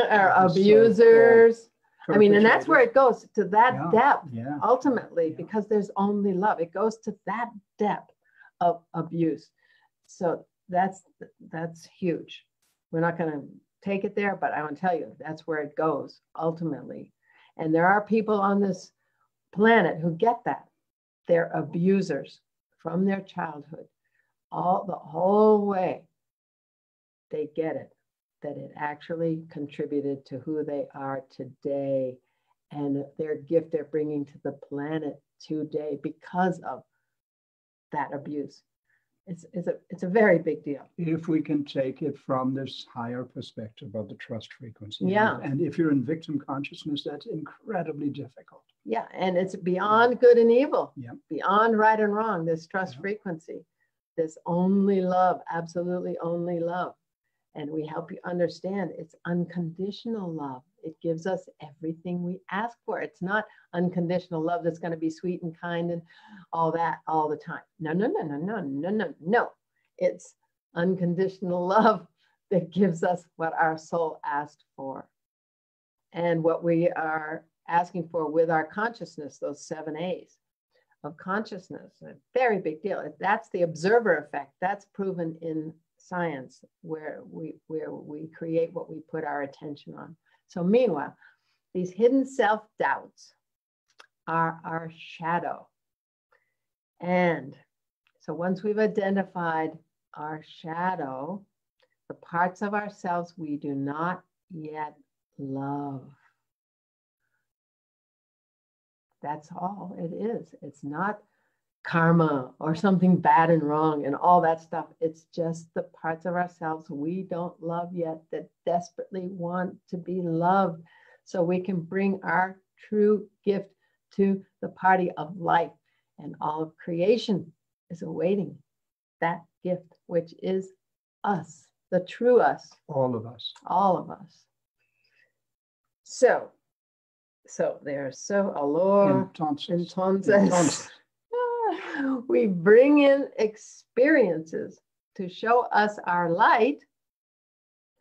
S3: Our abusers. I mean, and that's where it goes to that depth, ultimately, because there's only love. It goes to that depth of abuse. So that's huge. We're not going to take it there, but I want to tell you, that's where it goes ultimately. And there are people on this planet who get that. They're abusers from their childhood, the whole way. They get it, that it actually contributed to who they are today and their gift they're bringing to the planet today because of that abuse. It's a very big deal.
S4: If we can take it from this higher perspective of the trust frequency.
S3: Yeah.
S4: And if you're in victim consciousness, that's incredibly difficult.
S3: Yeah, and it's beyond good and evil,
S4: beyond
S3: right and wrong, this trust frequency, this only love, absolutely only love. And we help you understand it's unconditional love. It gives us everything we ask for. It's not unconditional love that's going to be sweet and kind and all that all the time. No. It's unconditional love that gives us what our soul asked for. And what we are asking for with our consciousness, those 7 A's of consciousness, a very big deal. That's the observer effect. That's proven in science, where we create what we put our attention on. So meanwhile, these hidden self-doubts are our shadow. And so once we've identified our shadow, the parts of ourselves we do not yet love. That's all it is. It's not karma or something bad and wrong and all that stuff. It's just the parts of ourselves we don't love yet that desperately want to be loved, so we can bring our true gift to the party of life. And all of creation is awaiting that gift, which is us, the true us.
S4: All of us.
S3: All of us. So there's entonces. We bring in experiences to show us our light.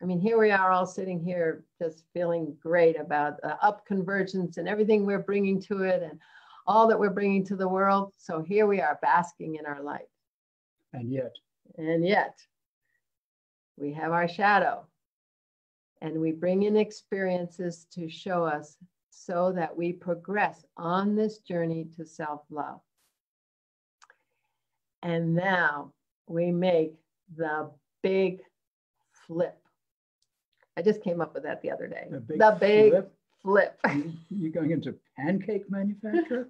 S3: I mean, here we are all sitting here just feeling great about UP Convergence and everything we're bringing to it and all that we're bringing to the world. So here we are basking in our light.
S4: And yet,
S3: we have our shadow, and we bring in experiences to show us so that we progress on this journey to self-love. And now we make the big flip. I just came up with that the other day. The big flip.
S4: You're going into pancake manufacturer?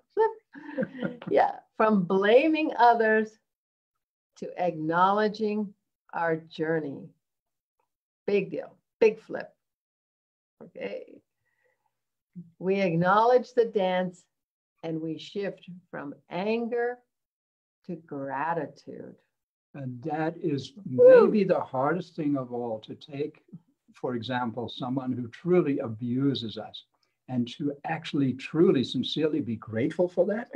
S3: Yeah, from blaming others to acknowledging our journey. Big deal, big flip. Okay. We acknowledge the dance and we shift from anger to gratitude.
S4: And that is maybe the hardest thing of all, to take, for example, someone who truly abuses us and to actually, truly, sincerely be grateful for that.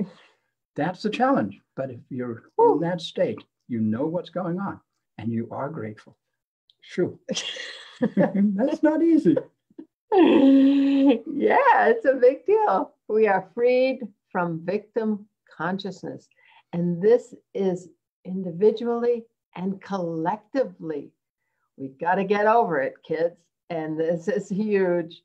S4: That's the challenge. But if you're in that state, you know what's going on and you are grateful. Sure. That's not easy.
S3: Yeah, it's a big deal. We are freed from victim consciousness. And this is individually and collectively. We've got to get over it, kids. And this is huge.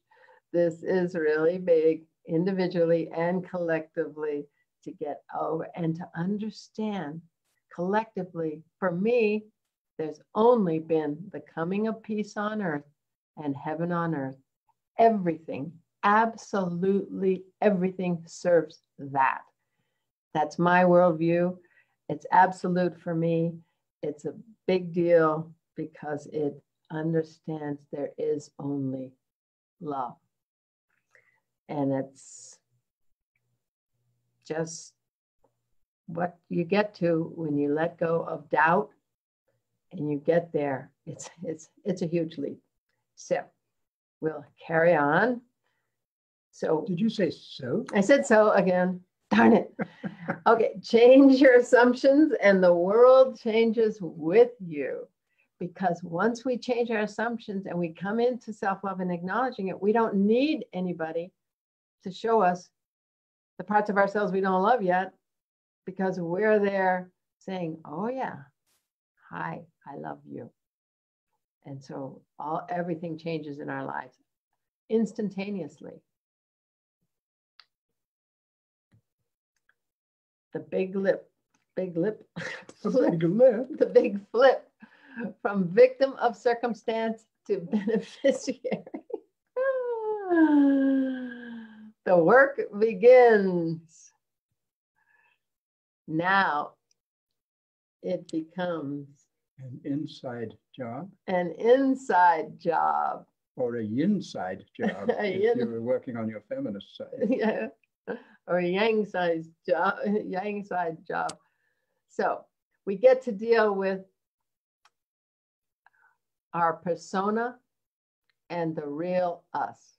S3: This is really big, individually and collectively, to get over and to understand collectively. For me, there's only been the coming of peace on earth and heaven on earth. Everything, absolutely everything serves that. That's my worldview. It's absolute for me. It's a big deal because it understands there is only love. And it's just what you get to when you let go of doubt and you get there. It's a huge leap. So we'll carry on. So
S4: did you say so?
S3: I said so again. Darn it. Okay, change your assumptions and the world changes with you. Because once we change our assumptions and we come into self-love and acknowledging it, we don't need anybody to show us the parts of ourselves we don't love yet, because we're there saying, oh yeah, hi, I love you. And so everything changes in our lives instantaneously. The big lip, the big flip from victim of circumstance to beneficiary. The work begins. Now it becomes
S4: an inside job.
S3: An inside job.
S4: Or a yin-side job if you were working on your feminist side.
S3: Yeah. Or a yang-side job. So we get to deal with our persona and the real us.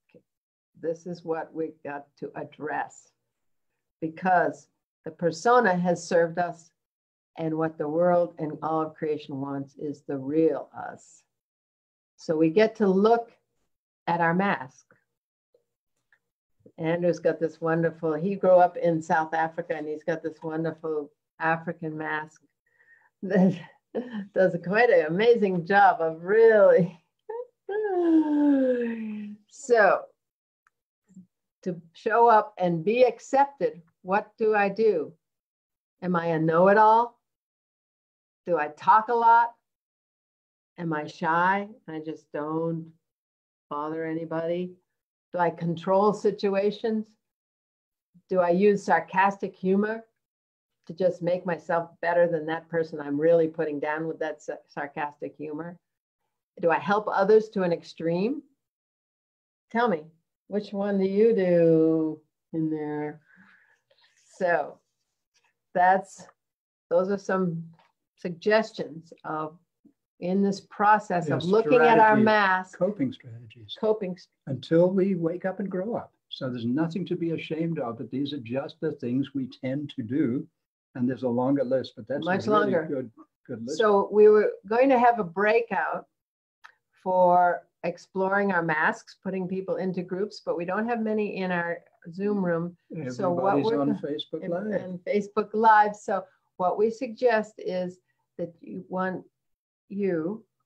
S3: Okay. This is what we've got to address, because the persona has served us, and what the world and all of creation wants is the real us. So we get to look at our mask. Andrew's got this wonderful, he grew up in South Africa, and he's got this wonderful African mask that does quite an amazing job of really. So to show up and be accepted, what do I do? Am I a know-it-all? Do I talk a lot? Am I shy? I just don't bother anybody. Do I control situations? Do I use sarcastic humor to just make myself better than that person I'm really putting down with that sarcastic humor? Do I help others to an extreme? Tell me, which one do you do in there? So those are some suggestions of in this process of looking at our mask.
S4: Coping strategies.
S3: Coping.
S4: Until we wake up and grow up. So there's nothing to be ashamed of, but these are just the things we tend to do. And there's a longer list, but that's
S3: much
S4: a really
S3: longer.
S4: Good list.
S3: So we were going to have a breakout for exploring our masks, putting people into groups, but we don't have many in our Zoom room. So what we're
S4: on Facebook Live.
S3: And Facebook Live. So what we suggest is that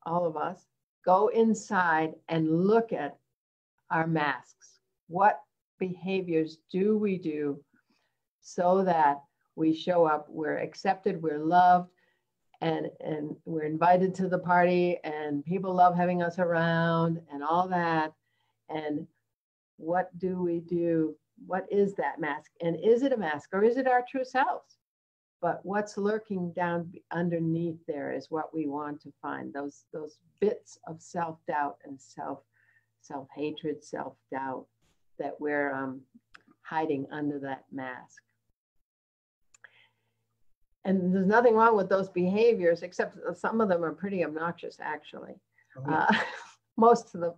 S3: all of us, go inside and look at our masks. What behaviors do we do so that we show up, we're accepted, we're loved, and we're invited to the party, and people love having us around and all that. And what do we do? What is that mask? And is it a mask, or is it our true selves? But what's lurking down underneath there is what we want to find, those bits of self-doubt and self-hatred, self-doubt that we're hiding under that mask. And there's nothing wrong with those behaviors, except some of them are pretty obnoxious, actually. Oh, yeah. Most of them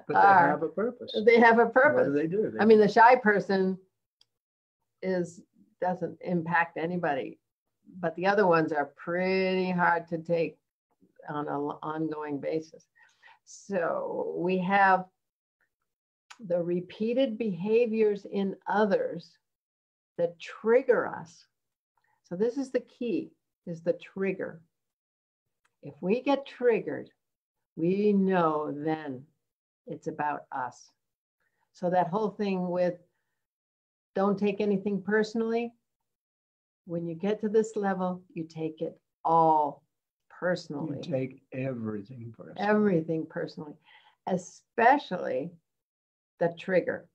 S4: But they have a purpose.
S3: They have a purpose.
S4: What do they do?
S3: I mean, the shy person doesn't impact anybody, but the other ones are pretty hard to take on an ongoing basis. So we have the repeated behaviors in others that trigger us. So this is the key, is the trigger. If we get triggered, we know then it's about us. So that whole thing with don't take anything personally, when you get to this level, you take it all personally.
S4: You take everything personally.
S3: Everything personally, especially the trigger.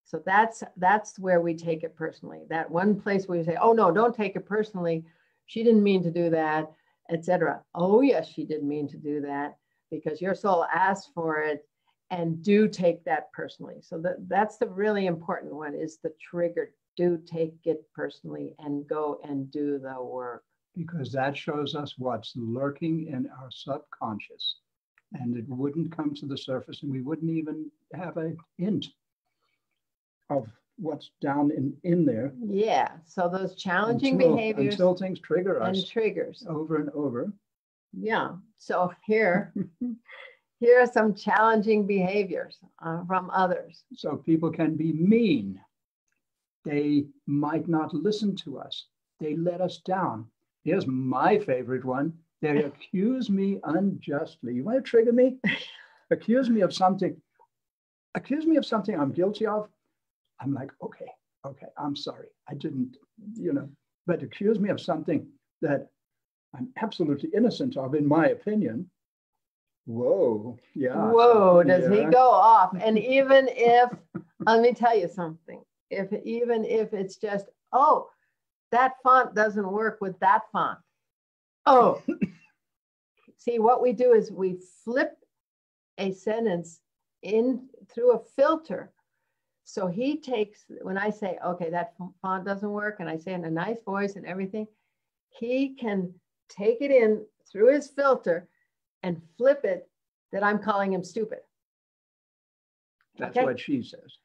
S3: So that's where we take it personally. That one place where you say, oh no, don't take it personally. She didn't mean to do that, etc. Oh yes, she did mean to do that because your soul asked for it, and do take that personally. So that's the really important one, is the trigger. Do take it personally and go and do the work.
S4: Because that shows us what's lurking in our subconscious, and it wouldn't come to the surface, and we wouldn't even have an hint of what's down in there.
S3: Yeah, so those challenging behaviors.
S4: Until things trigger us.
S3: And triggers.
S4: Over and over.
S3: Yeah, so here are some challenging behaviors from others.
S4: So people can be mean. They might not listen to us. They let us down. Here's my favorite one. They accuse me unjustly. You want to trigger me? Accuse me of something. Accuse me of something I'm guilty of. I'm like, okay, I'm sorry. I didn't, but accuse me of something that I'm absolutely innocent of, in my opinion. Whoa, yeah.
S3: Whoa, does he go off? And even if, let me tell you something, even if it's just, oh, that font doesn't work with that font. Oh, see, what we do is we flip a sentence in through a filter. So he takes, when I say, okay, that font doesn't work, and I say in a nice voice and everything, he can take it in through his filter and flip it that I'm calling him stupid.
S4: That's what she says.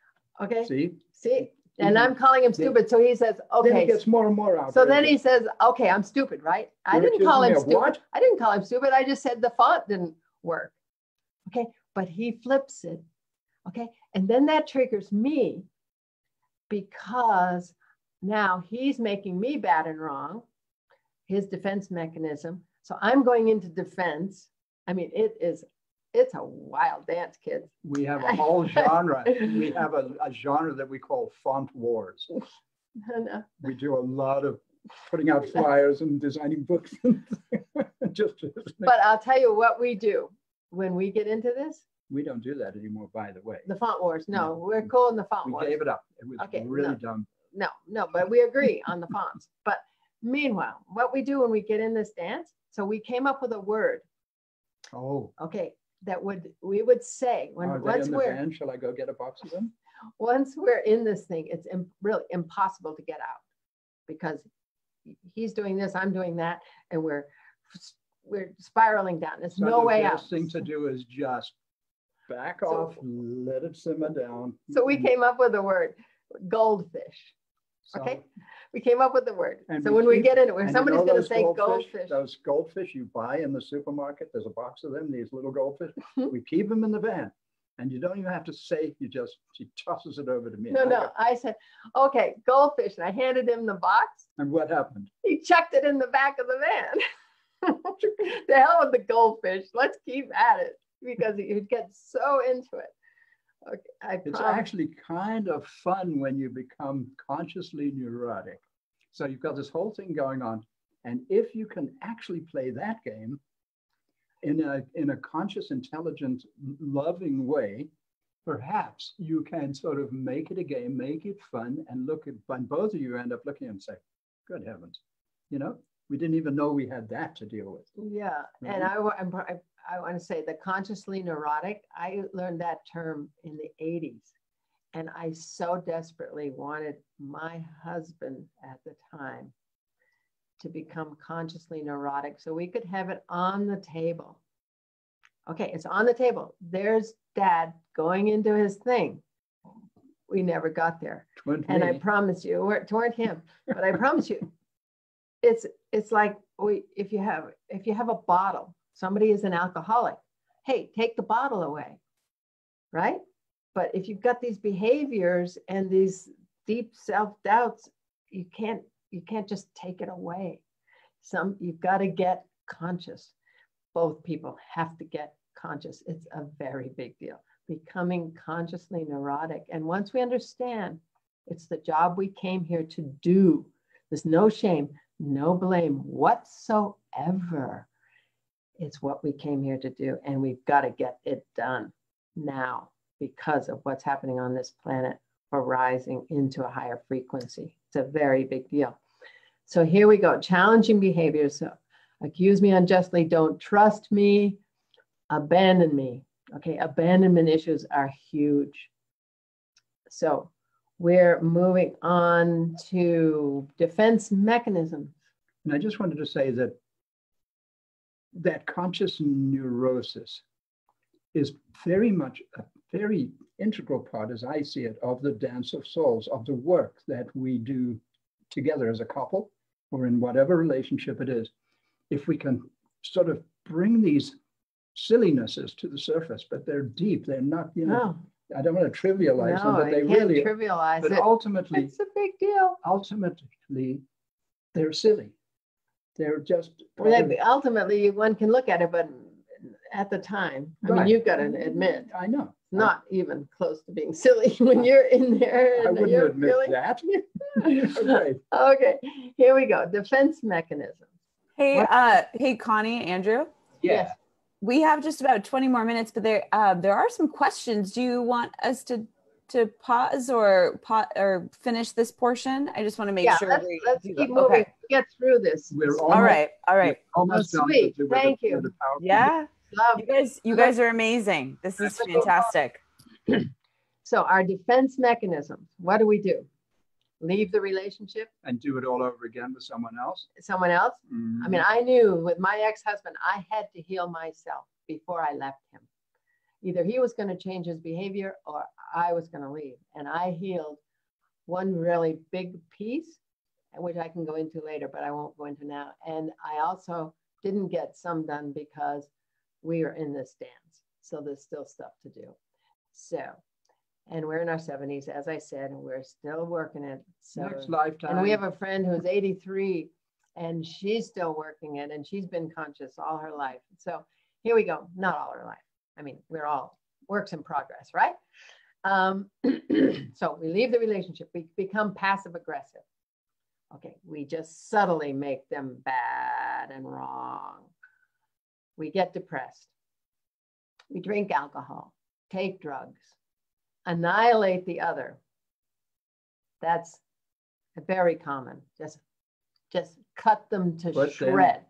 S3: Okay.
S4: See?
S3: And I'm calling him stupid. So he says, okay.
S4: Then it gets more and more outrageous.
S3: So then he says, okay, I'm stupid, right? I didn't call him stupid. What? I didn't call him stupid. I just said the font didn't work. Okay. But he flips it. Okay. And then that triggers me, because now he's making me bad and wrong, his defense mechanism. So I'm going into defense. I mean, it's a wild dance, kids.
S4: We have a whole genre. We have a genre that we call font wars.
S3: No.
S4: We do a lot of putting out flyers and designing books.
S3: But I'll tell you what we do when we get into this.
S4: We don't do that anymore, by the way.
S3: The font wars. No, we're cool in the font wars.
S4: We gave it up. It was really dumb.
S3: No, but we agree on the fonts. But meanwhile, what we do when we get in this dance, so we came up with a word.
S4: Oh.
S3: Okay, we would say once we're
S4: band? Shall I go get a box of them?
S3: Once we're in this thing, it's really impossible to get out, because he's doing this, I'm doing that, and we're spiraling down. There's no way out.
S4: The best thing to do is just back off, let it simmer down.
S3: So we came up with a word, goldfish. Okay, we came up with the word.
S4: And
S3: So when we get into it,
S4: and
S3: somebody's
S4: you know
S3: going to say
S4: goldfish,
S3: goldfish.
S4: those goldfish you buy in the supermarket, there's a box of them, these little goldfish. We keep them in the van. And you don't even have to say, she tosses it over to me.
S3: No, I said, okay, goldfish. And I handed him the box.
S4: And what happened?
S3: He chucked it in the back of the van. The hell with the goldfish. Let's keep at it, because he'd get so into it. Okay,
S4: it's actually kind of fun when you become consciously neurotic. So you've got this whole thing going on. And if you can actually play that game in a conscious, intelligent, loving way, perhaps you can sort of make it a game, make it fun, and and both of you end up looking and say, good heavens, we didn't even know we had that to deal with.
S3: Yeah, right? And I want to say the consciously neurotic, I learned that term in the 80s. And I so desperately wanted my husband at the time to become consciously neurotic so we could have it on the table. Okay, it's on the table. There's Dad going into his thing. We never got there. And I promise you, it weren't him, but I promise you, it's like if you have a bottle, somebody is an alcoholic. Hey, take the bottle away, right? But if you've got these behaviors and these deep self-doubts, you can't just take it away. You've got to get conscious. Both people have to get conscious. It's a very big deal. Becoming consciously neurotic. And once we understand it's the job we came here to do, there's no shame, no blame whatsoever. It's what we came here to do. And we've got to get it done now because of what's happening on this planet for rising into a higher frequency. It's a very big deal. So here we go. Challenging behaviors. So, accuse me unjustly, don't trust me, abandon me. Okay, abandonment issues are huge. So we're moving on to defense mechanisms.
S4: And I just wanted to say that conscious neurosis is very much a very integral part, as I see it, of the dance of souls, of the work that we do together as a couple or in whatever relationship it is. If we can sort of bring these sillinesses to the surface, but they're deep, they're not, I don't want to trivialize them, but they really
S3: trivialize
S4: but
S3: it.
S4: Ultimately,
S3: it's a big deal.
S4: Ultimately, they're silly. They're just
S3: ultimately one can look at it, but at the time, I mean, you've got to admit,
S4: I know,
S3: not even close to being silly when you're in there.
S4: I wouldn't admit that. Okay.
S3: Okay, here we go. Defense mechanisms.
S1: Hey, Connie, Andrew.
S4: Yes.
S1: We have just about 20 more minutes, but there are some questions. Do you want us to pause or finish this portion? I just want to make sure.
S3: Let's keep moving. Okay. Get through this.
S1: All right.
S4: Almost
S3: sweet. Thank you.
S1: Yeah. You guys are amazing. This is fantastic.
S3: So our defense mechanisms, what do we do? Leave the relationship
S4: and do it all over again with someone else?
S3: Mm-hmm. I mean, I knew with my ex-husband, I had to heal myself before I left him. Either he was going to change his behavior or I was going to leave. And I healed one really big piece, which I can go into later, but I won't go into now. And I also didn't get some done because we are in this dance. So there's still stuff to do. And we're in our 70s, as I said, and we're still working it. So
S4: next lifetime.
S3: And we have a friend who's 83 and she's still working it and she's been conscious all her life. So here we go. Not all her life. I mean, we're all works in progress, right? So we leave the relationship. We become passive aggressive. Okay, we just subtly make them bad and wrong. We get depressed. We drink alcohol, take drugs, annihilate the other. That's very common. Just cut them to shreds.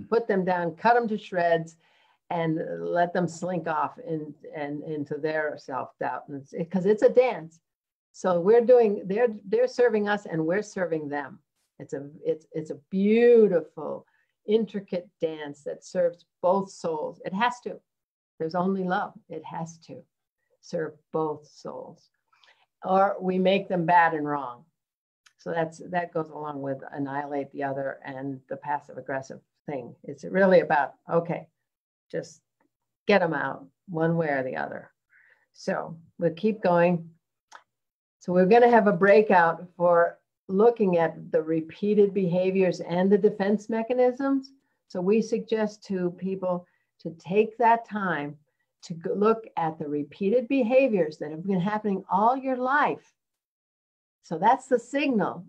S3: Put them down, cut them to shreds, and let them slink off into their self-doubt. Because it's a dance. So they're serving us and we're serving them. It's a beautiful, intricate dance that serves both souls. It has to. There's only love. It has to serve both souls. Or we make them bad and wrong. So that goes along with annihilate the other and the passive aggressive thing. It's really about, okay, just get them out one way or the other. So we'll keep going. So we're going to have a breakout for looking at the repeated behaviors and the defense mechanisms. So we suggest to people to take that time to look at the repeated behaviors that have been happening all your life. So that's the signal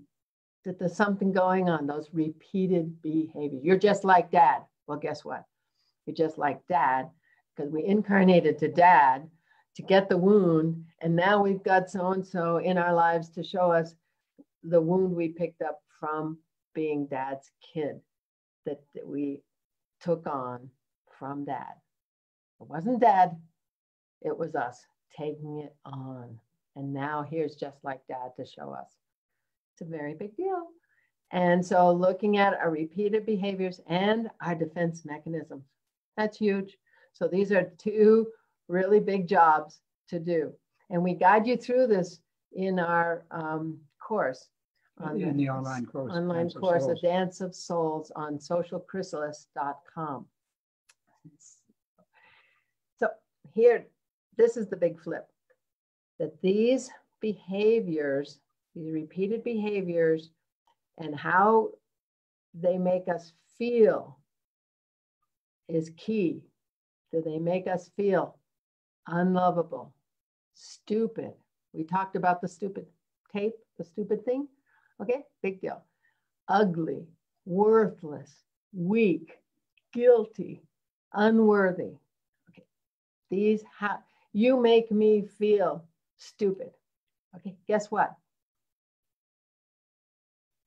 S3: that there's something going on, those repeated behaviors. You're just like dad. Well, guess what? You're just like dad because we incarnated to dad to get the wound. And now we've got so-and-so in our lives to show us the wound we picked up from being dad's kid that we took on from dad. It wasn't dad, it was us taking it on. And now here's just like dad to show us. It's a very big deal. And so looking at our repeated behaviors and our defense mechanisms, that's huge. So these are two really big jobs to do. And we guide you through this in our course.
S4: In the online course.
S3: Online course, A Dance of Souls on socialchrysalis.com. So here, this is the big flip. That these behaviors, these repeated behaviors, and how they make us feel is key. Do they make us feel unlovable, stupid? We talked about the stupid tape, the stupid thing. Okay, big deal. Ugly, worthless, weak, guilty, unworthy. Okay, these you make me feel stupid. Okay, guess what?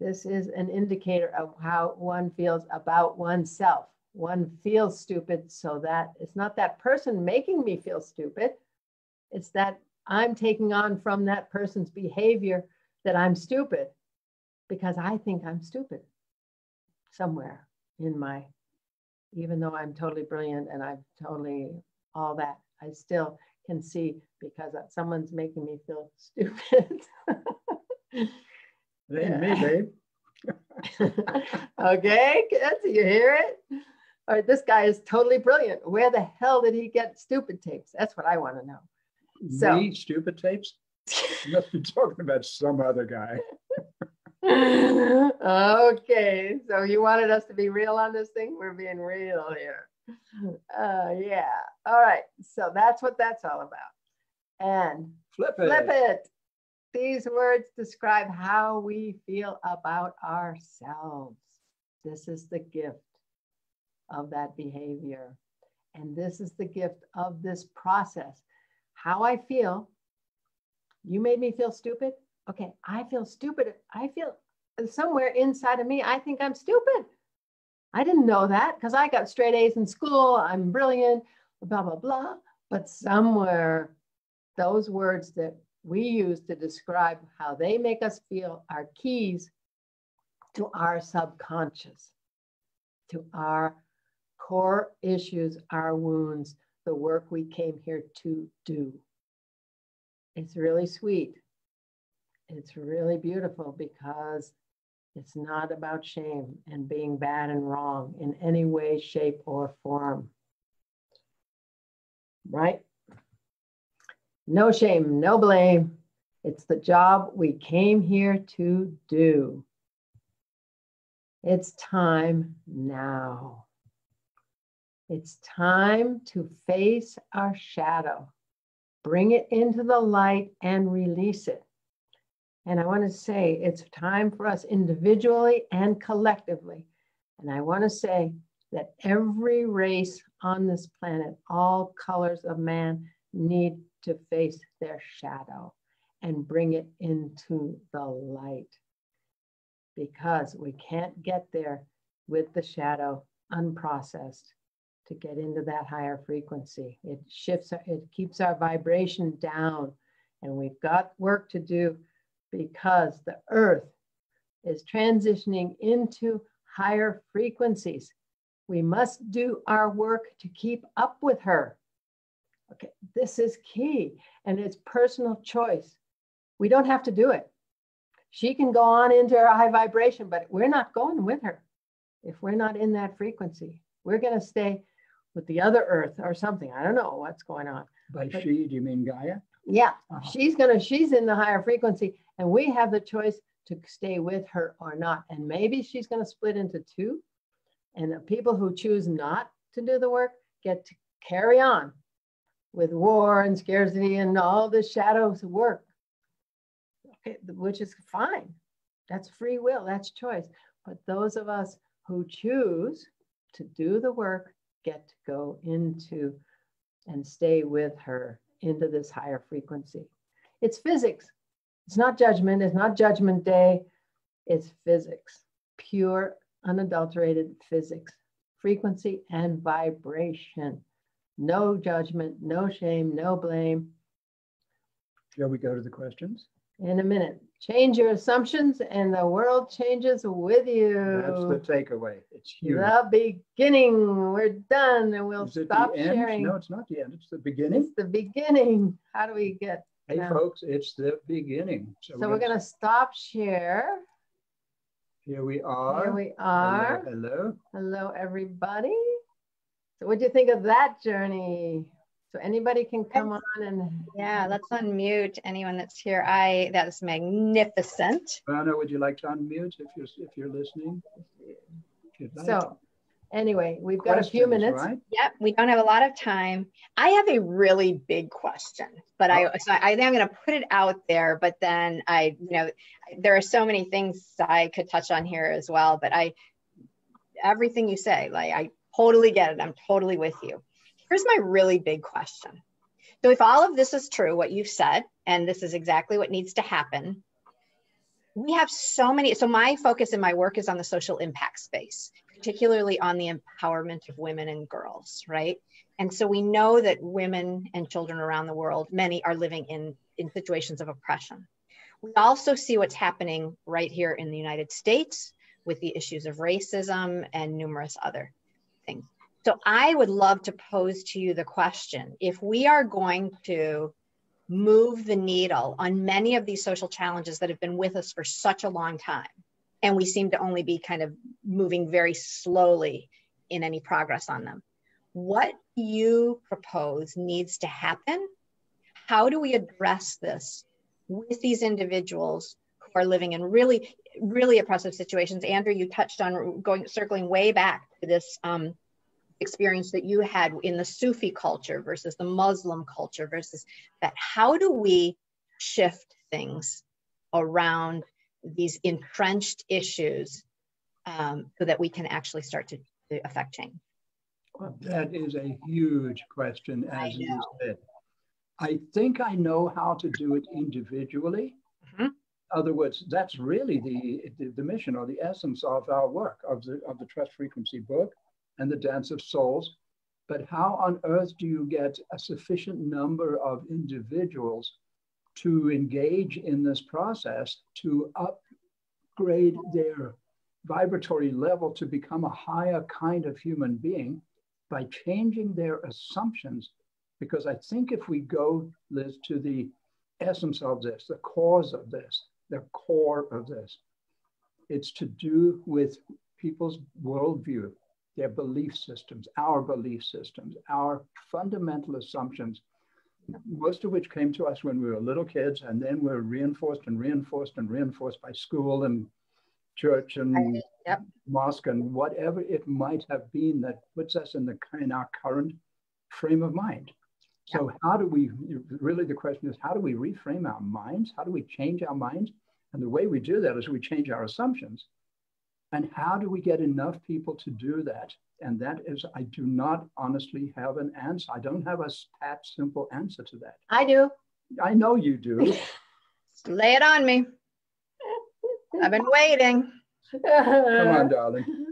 S3: This is an indicator of how one feels about oneself. One feels stupid, so that it's not that person making me feel stupid. It's that I'm taking on from that person's behavior that I'm stupid because I think I'm stupid somewhere in my, even though I'm totally brilliant and I'm totally all that, I still can see because someone's making me feel stupid.
S4: It ain't me, babe.
S3: Okay, good. So you hear it? All right, this guy is totally brilliant. Where the hell did he get stupid tapes? That's what I want to know. So,
S4: me, stupid tapes? You must be talking about some other guy.
S3: Okay, so you wanted us to be real on this thing? We're being real here. Yeah. All right. So that's what that's all about. And
S4: Flip it.
S3: Flip it. These words describe how we feel about ourselves. This is the gift of that behavior. And this is the gift of this process. How I feel. You made me feel stupid. Okay, I feel stupid. I feel somewhere inside of me, I think I'm stupid. I didn't know that because I got straight A's in school. I'm brilliant, blah, blah, blah. But somewhere, those words that we use to describe how they make us feel are keys to our subconscious, to our core issues, our wounds, the work we came here to do. It's really sweet. It's really beautiful because it's not about shame and being bad and wrong in any way, shape, or form. Right? No shame, no blame. It's the job we came here to do. It's time now. It's time to face our shadow, bring it into the light and release it. And I want to say it's time for us individually and collectively. And I want to say that every race on this planet, all colors of man, need to face their shadow and bring it into the light. Because we can't get there with the shadow unprocessed to get into that higher frequency. It shifts, it keeps our vibration down, and we've got work to do because the earth is transitioning into higher frequencies. We must do our work to keep up with her. Okay, this is key, and it's personal choice. We don't have to do it. She can go on into her high vibration, but we're not going with her. If we're not in that frequency, we're going to stay with the other earth or something. I don't know what's going on.
S4: By she, do you mean Gaia?
S3: Yeah, she's in the higher frequency, and we have the choice to stay with her or not. And maybe she's going to split into two, and the people who choose not to do the work get to carry on with war and scarcity and all the shadows work, okay, which is fine. That's free will, that's choice. But those of us who choose to do the work get to go into and stay with her into this higher frequency. It's physics. It's not judgment. It's not judgment day. It's physics, pure, unadulterated physics, frequency and vibration. No judgment, no shame, no blame.
S4: Shall we go to the questions?
S3: In a minute. Change your assumptions and the world changes with you.
S4: That's the takeaway. It's huge.
S3: The beginning. We're done and we'll
S4: Is it
S3: stop
S4: the end?
S3: sharing.
S4: No, it's not the end. It's the beginning.
S3: It's the beginning. How do we get?
S4: Hey, folks, it's the beginning.
S3: So we're going to stop share.
S4: Here we are.
S3: Here we are.
S4: Hello.
S3: Hello, everybody. So what do you think of that journey? So anybody can come on and...
S2: Yeah, let's unmute anyone that's here. That's magnificent.
S4: Anna, would you like to unmute if you're listening? Like.
S3: So anyway, we've got a few minutes.
S4: Right?
S2: Yep, we don't have a lot of time. I have a really big question, but I think I'm going to put it out there, but then there are so many things I could touch on here as well, but everything you say, like, I totally get it. I'm totally with you. Here's my really big question. So if all of this is true, what you've said, and this is exactly what needs to happen, we have so my focus in my work is on the social impact space, particularly on the empowerment of women and girls, right? And so we know that women and children around the world, many are living in situations of oppression. We also see what's happening right here in the United States with the issues of racism and numerous other things. So I would love to pose to you the question, if we are going to move the needle on many of these social challenges that have been with us for such a long time, and we seem to only be kind of moving very slowly in any progress on them, what do you propose needs to happen? How do we address this with these individuals who are living in really, really oppressive situations? Andrew, you touched on circling way back to this experience that you had in the Sufi culture versus the Muslim culture versus that. How do we shift things around these entrenched issues so that we can actually start to affect change?
S4: Well, that is a huge question, as you said. I think I know how to do it individually. Mm-hmm. In other words, that's really the mission or the essence of our work, of the Trust Frequency book and the Dance of Souls. But how on earth do you get a sufficient number of individuals to engage in this process to upgrade their vibratory level to become a higher kind of human being by changing their assumptions? Because I think if we go, Liz, to the essence of this, the cause of this, the core of this, it's to do with people's worldview, their belief systems, our fundamental assumptions, most of which came to us when we were little kids, and then were reinforced and reinforced and reinforced by school and church and mosque and whatever it might have been that puts us in our current frame of mind. So how do we, really the question is, how do we reframe our minds? How do we change our minds? And the way we do that is we change our assumptions. And how do we get enough people to do that? And that is, I do not honestly have an answer. I don't have a simple answer to that.
S3: I do.
S4: I know you do.
S2: Lay it on me. I've been waiting.
S4: Come on, darling.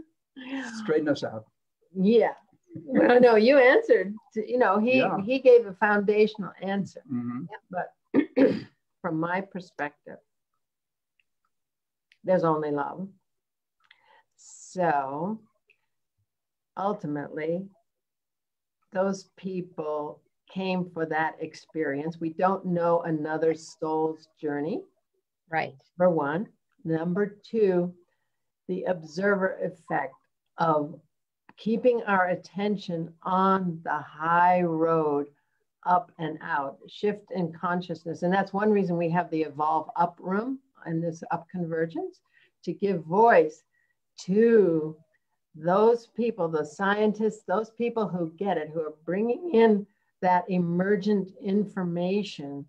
S4: Straighten us out.
S3: Yeah. Well, no, you answered. He gave a foundational answer. Mm-hmm. But from my perspective, there's only love. So ultimately, those people came for that experience. We don't know another soul's journey,
S2: Right.
S3: Number one. Number two, the observer effect of keeping our attention on the high road up and out, shift in consciousness. And that's one reason we have the Evolve Up room and this Up Convergence, to give voice to those people, the scientists, those people who get it, who are bringing in that emergent information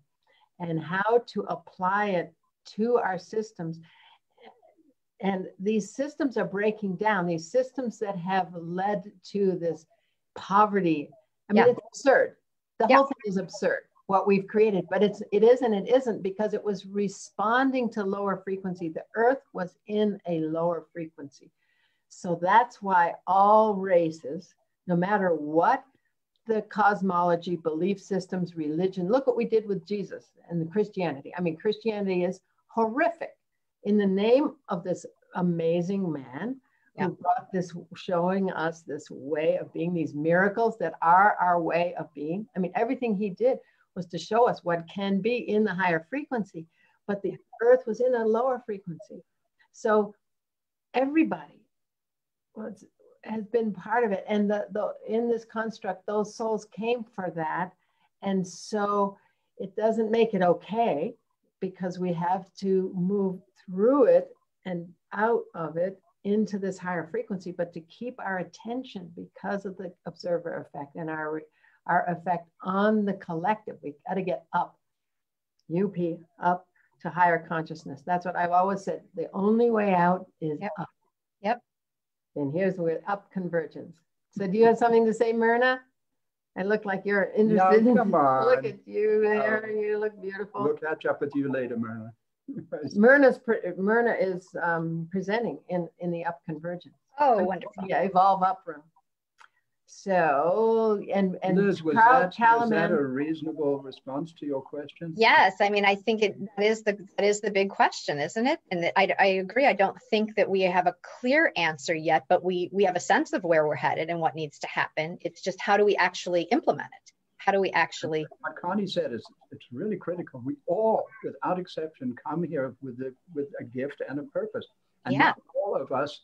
S3: and how to apply it to our systems. And these systems are breaking down, these systems that have led to this poverty. I mean, it's absurd. The whole thing is absurd, what we've created, but it is and it isn't, because it was responding to lower frequency. The earth was in a lower frequency. So that's why all races, no matter what the cosmology, belief systems, religion, look what we did with Jesus and the Christianity. I mean, Christianity is horrific in the name of this amazing man who brought this, showing us this way of being, these miracles that are our way of being. I mean, everything he did was to show us what can be in the higher frequency, but the earth was in a lower frequency. So everybody has been part of it. And in this construct, those souls came for that. And so it doesn't make it okay, because we have to move through it and out of it into this higher frequency, but to keep our attention, because of the observer effect and our effect on the collective, we got to get up, up to higher consciousness. That's what I've always said. The only way out is up.
S2: Yep.
S3: And here's where Up Convergence. So do you have something to say, Myrna? I look like you're interested.
S4: No, come on.
S3: Look at you there. You look beautiful.
S4: We'll catch up with you later, Myrna.
S3: Myrna is presenting in the Up Convergence.
S2: Oh, wonderful.
S3: Yeah, Evolve Up room. So, and
S4: Liz, was that a reasonable response to your question?
S2: Yes, I mean, I think that is the big question, isn't it? And I agree. I don't think that we have a clear answer yet, but we have a sense of where we're headed and what needs to happen. It's just, how do we actually implement it? How do we actually?
S4: What Connie said is, it's really critical. We all, without exception, come here with a gift and a purpose, and not all of us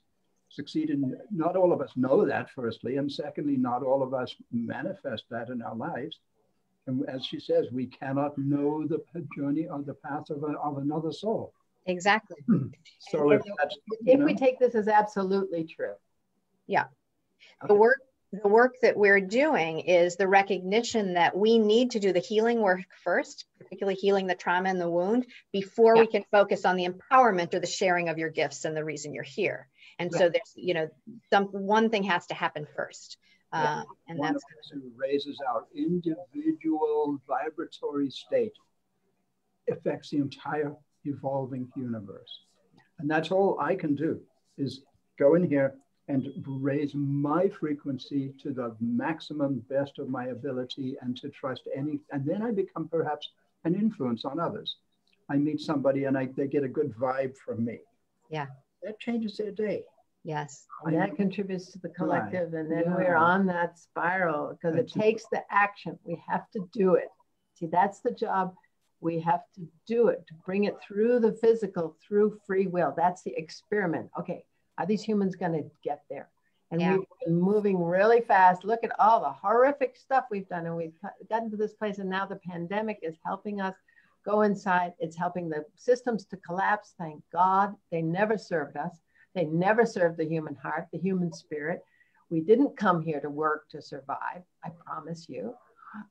S4: succeed in, not all of us know that, firstly, and secondly, not all of us manifest that in our lives. And as she says, we cannot know the journey or the path of another soul.
S2: Exactly.
S4: So if
S3: we take this as absolutely true.
S2: Yeah. Okay. The work that we're doing is the recognition that we need to do the healing work first, particularly healing the trauma and the wound, before we can focus on the empowerment or the sharing of your gifts and the reason you're here. And so there's, one thing has to happen first. And
S4: one
S2: that's
S4: who raises our individual vibratory state affects the entire evolving universe. And that's all I can do, is go in here and raise my frequency to the maximum best of my ability, and to trust and then I become perhaps an influence on others. I meet somebody and they get a good vibe from me.
S2: Yeah.
S4: That changes their day.
S2: Yes.
S3: And that contributes to the collective. And then we're on that spiral, because it takes the action. We have to do it. See, that's the job. We have to do it, to bring it through the physical, through free will. That's the experiment. Okay, are these humans going to get there? And we've been moving really fast. Look at all the horrific stuff we've done. And we've gotten to this place. And now the pandemic is helping us go inside. It's helping the systems to collapse. Thank God. They never served us. They never served the human heart, the human spirit. We didn't come here to work to survive. I promise you.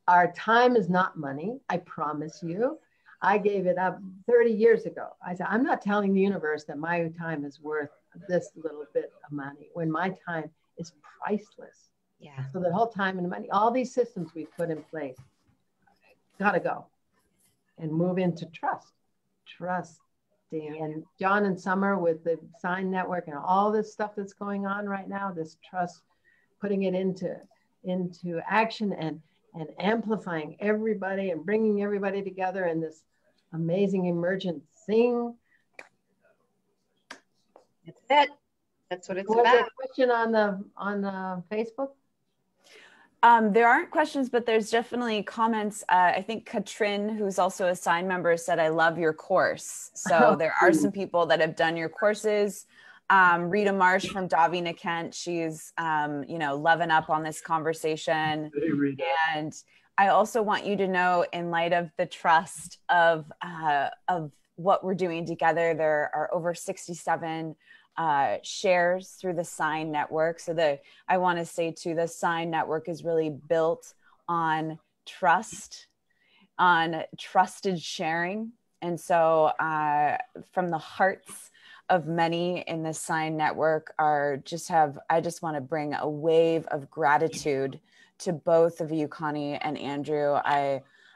S3: Our time is not money. I promise you. I gave it up 30 years ago. I said, I'm not telling the universe that my time is worth this little bit of money, when my time is priceless.
S2: Yeah.
S3: So the whole time and money, all these systems we've put in place, gotta go and move into trusting. And John and Sommer with the sign network and all this stuff that's going on right now, this trust, putting it into action and amplifying everybody and bringing everybody together in this amazing emergent thing.
S2: That's it. That's what it's
S3: Was
S2: about.
S3: there a question on the Facebook?
S1: There aren't questions, but there's definitely comments. I think Katrin, who's also a sign member, said, "I love your course." So there are some people that have done your courses. Rita Marsh from Davina Kent, she's, loving up on this conversation.
S4: Hey, Rita.
S1: And I also want you to know, in light of the trust of what we're doing together, there are over 67 shares through the Sign Network. So I want to say too, the Sign Network is really built on trust, on trusted sharing. And so from the hearts of many in the Sign Network I just want to bring a wave of gratitude to both of you, Connie and Andrew.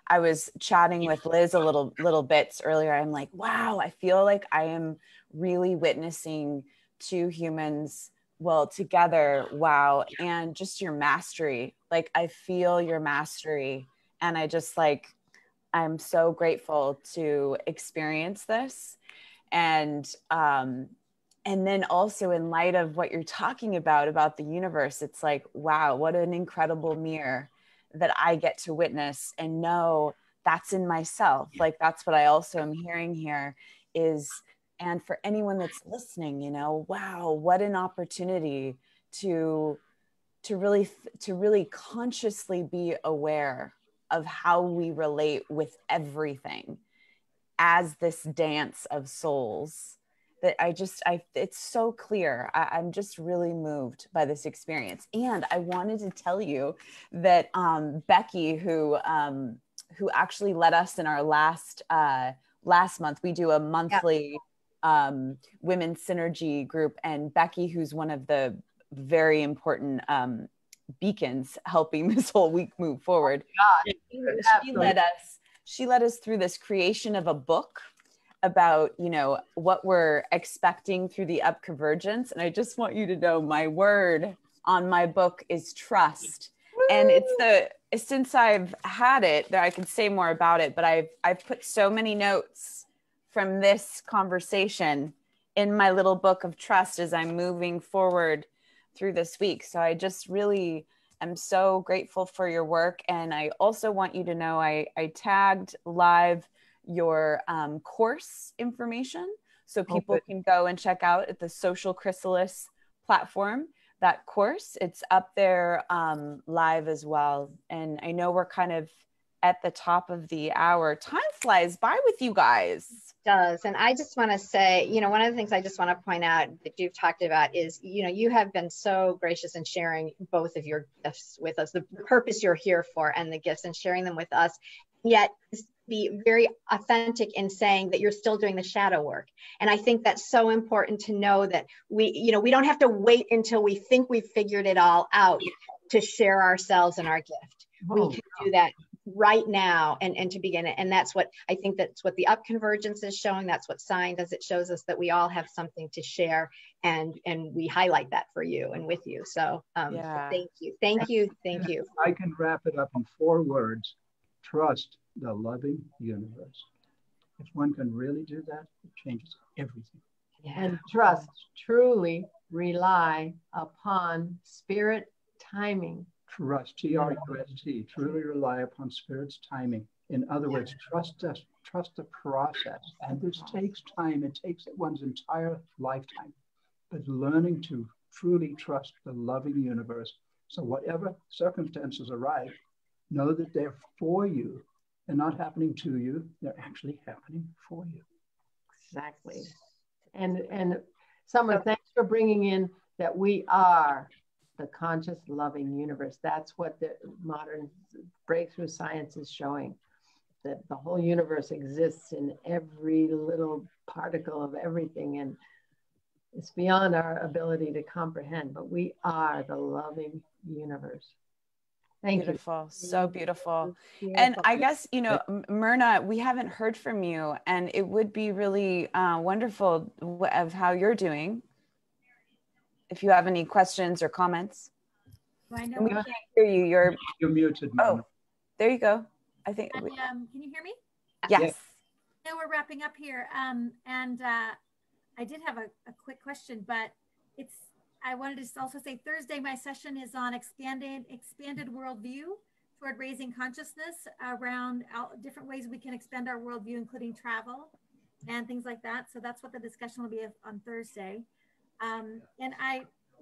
S1: I was chatting with Liz a little bits earlier. I'm like, wow, I feel like I am really witnessing two humans, well, together. Wow. And just your mastery. Like, I feel your mastery. And I'm so grateful to experience this. And then also, in light of what you're talking about the universe, it's like, wow, what an incredible mirror that I get to witness and know that's in myself. Like, that's what I also am hearing here is, and for anyone that's listening, wow, what an opportunity to really consciously be aware of how we relate with everything as this dance of souls. That it's so clear. I'm just really moved by this experience. And I wanted to tell you that Becky, who actually led us in our last month, we do a monthly women's synergy group, and Becky, who's one of the very important beacons helping this whole week move forward. She led us through this creation of a book about, what we're expecting through the UP Convergence. And I just want you to know, my word on my book is trust. Woo! And since I've had it, that I can say more about it, but I've put so many notes from this conversation in my little book of trust as I'm moving forward through this week. So I just really am so grateful for your work. And I also want you to know, I tagged live your course information so people can go and check out at the Social Chrysalis platform, that course. It's up there live as well. And I know we're kind of at the top of the hour. Time flies by with you guys.
S2: It does. And I just want to say, one of the things I just want to point out that you've talked about is, you have been so gracious in sharing both of your gifts with us, the purpose you're here for and the gifts, and sharing them with us. Yet be very authentic in saying that you're still doing the shadow work. And I think that's so important to know, that we don't have to wait until we think we've figured it all out to share ourselves and our gift. We can do that right now and to begin it. And that's what I think, that's what the UP Convergence is showing. That's what Sign does. It shows us that we all have something to share, and we highlight that for you and with you. So thank you.
S4: I can wrap it up in 4 words: trust the loving universe. If one can really do that, it changes everything.
S3: Yeah. And trust, truly rely upon spirit timing.
S4: Trust, T-R-U-S-T, truly rely upon spirit's timing. In other words, trust the process. And this takes time. It takes one's entire lifetime. But learning to truly trust the loving universe. So whatever circumstances arrive, know that they're for you. They're not happening to you. They're actually happening for you.
S3: Exactly. And Sommer, thanks for bringing in that we are the conscious, loving universe. That's what the modern breakthrough science is showing, that the whole universe exists in every little particle of everything. And it's beyond our ability to comprehend, but we are the loving universe.
S1: Beautiful. So beautiful. And I guess, Myrna, we haven't heard from you, and it would be really wonderful of how you're doing. If you have any questions or comments.
S5: I know
S1: we can't hear you. You're
S4: muted.
S1: Oh, there you go. I think.
S5: Can you hear me?
S1: Yes.
S5: Yeah, we're wrapping up here. I did have a quick question, but I wanted to also say Thursday, my session is on expanded worldview toward raising consciousness around different ways we can expand our worldview, including travel and things like that. So that's what the discussion will be on Thursday. And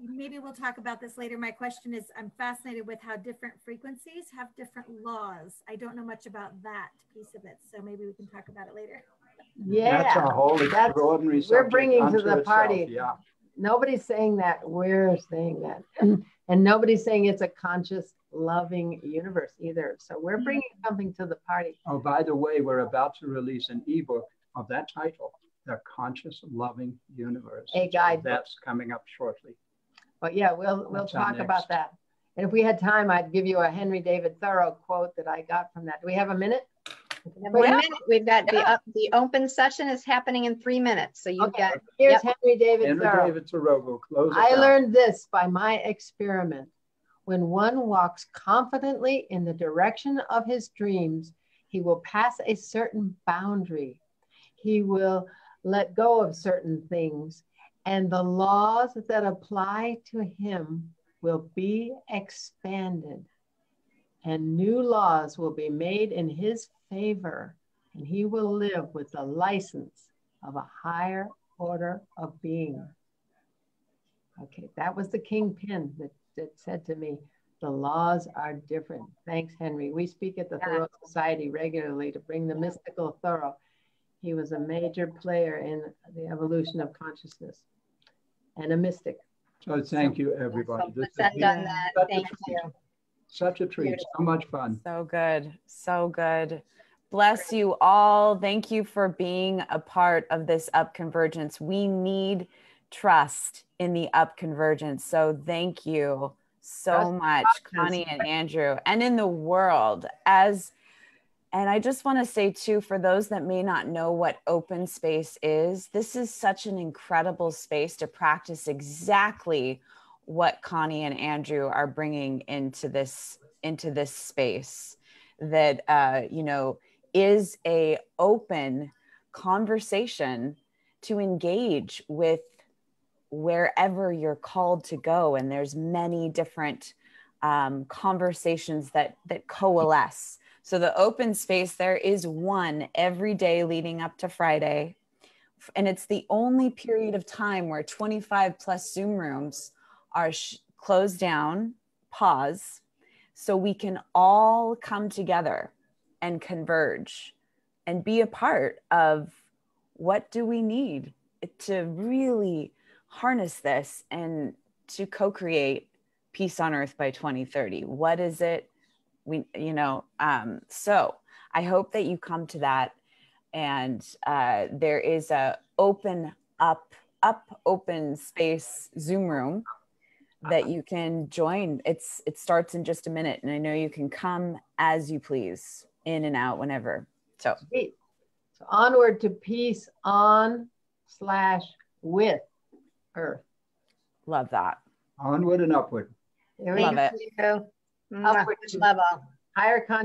S5: maybe we'll talk about this later. My question is, I'm fascinated with how different frequencies have different laws. I don't know much about that piece of it. So maybe we can talk about it later.
S3: Yeah.
S4: That's a whole extraordinary subject.
S3: We're bringing to the
S4: itself,
S3: party.
S4: Yeah.
S3: Nobody's saying that. We're saying that. And nobody's saying it's a conscious, loving universe either. So we're bringing something to the party.
S4: Oh, by the way, we're about to release an ebook of that title, The Conscious Loving Universe.
S3: A guide.
S4: That's coming up shortly.
S3: But yeah, we'll talk about that. And if we had time, I'd give you a Henry David Thoreau quote that I got from that. Do we have a minute?
S2: Wait a minute. We've got the open session is happening in 3 minutes. So you've got.
S3: Here's Henry David Thoreau.
S4: Henry David Thoreau will close.
S3: I learned this by my experiment. When one walks confidently in the direction of his dreams, he will pass a certain boundary. He will let go of certain things, and the laws that apply to him will be expanded, and new laws will be made in his favor, and he will live with the license of a higher order of being. Okay, that was the kingpin that said to me, the laws are different. Thanks, Henry. We speak at the Thoreau Society regularly to bring the mystical Thoreau. He was a major player in the evolution of consciousness and a mystic.
S4: So thank you, everybody.
S2: Thank you.
S4: Such a treat. So much fun.
S1: So good. So good. Bless you all. Thank you for being a part of this UP Convergence. We need trust in the UP Convergence. So thank you so much, Connie and Andrew, and in the world. And I just want to say too, for those that may not know what open space is, this is such an incredible space to practice exactly what Connie and Andrew are bringing into this space that, is a open conversation to engage with wherever you're called to go. And there's many different conversations that coalesce. So the open space, there is one every day leading up to Friday. And it's the only period of time where 25 plus Zoom rooms are closed down, pause, so we can all come together and converge and be a part of what do we need to really harness this and to co-create peace on earth by 2030. What is it? So I hope that you come to that, and there is a open space Zoom room that you can join. It starts in just a minute, and I know you can come as you please, in and out whenever. So
S3: onward to peace on/with earth.
S1: Love that.
S4: Onward and upward.
S1: Love it.
S2: Upward, love all.
S3: Higher consciousness.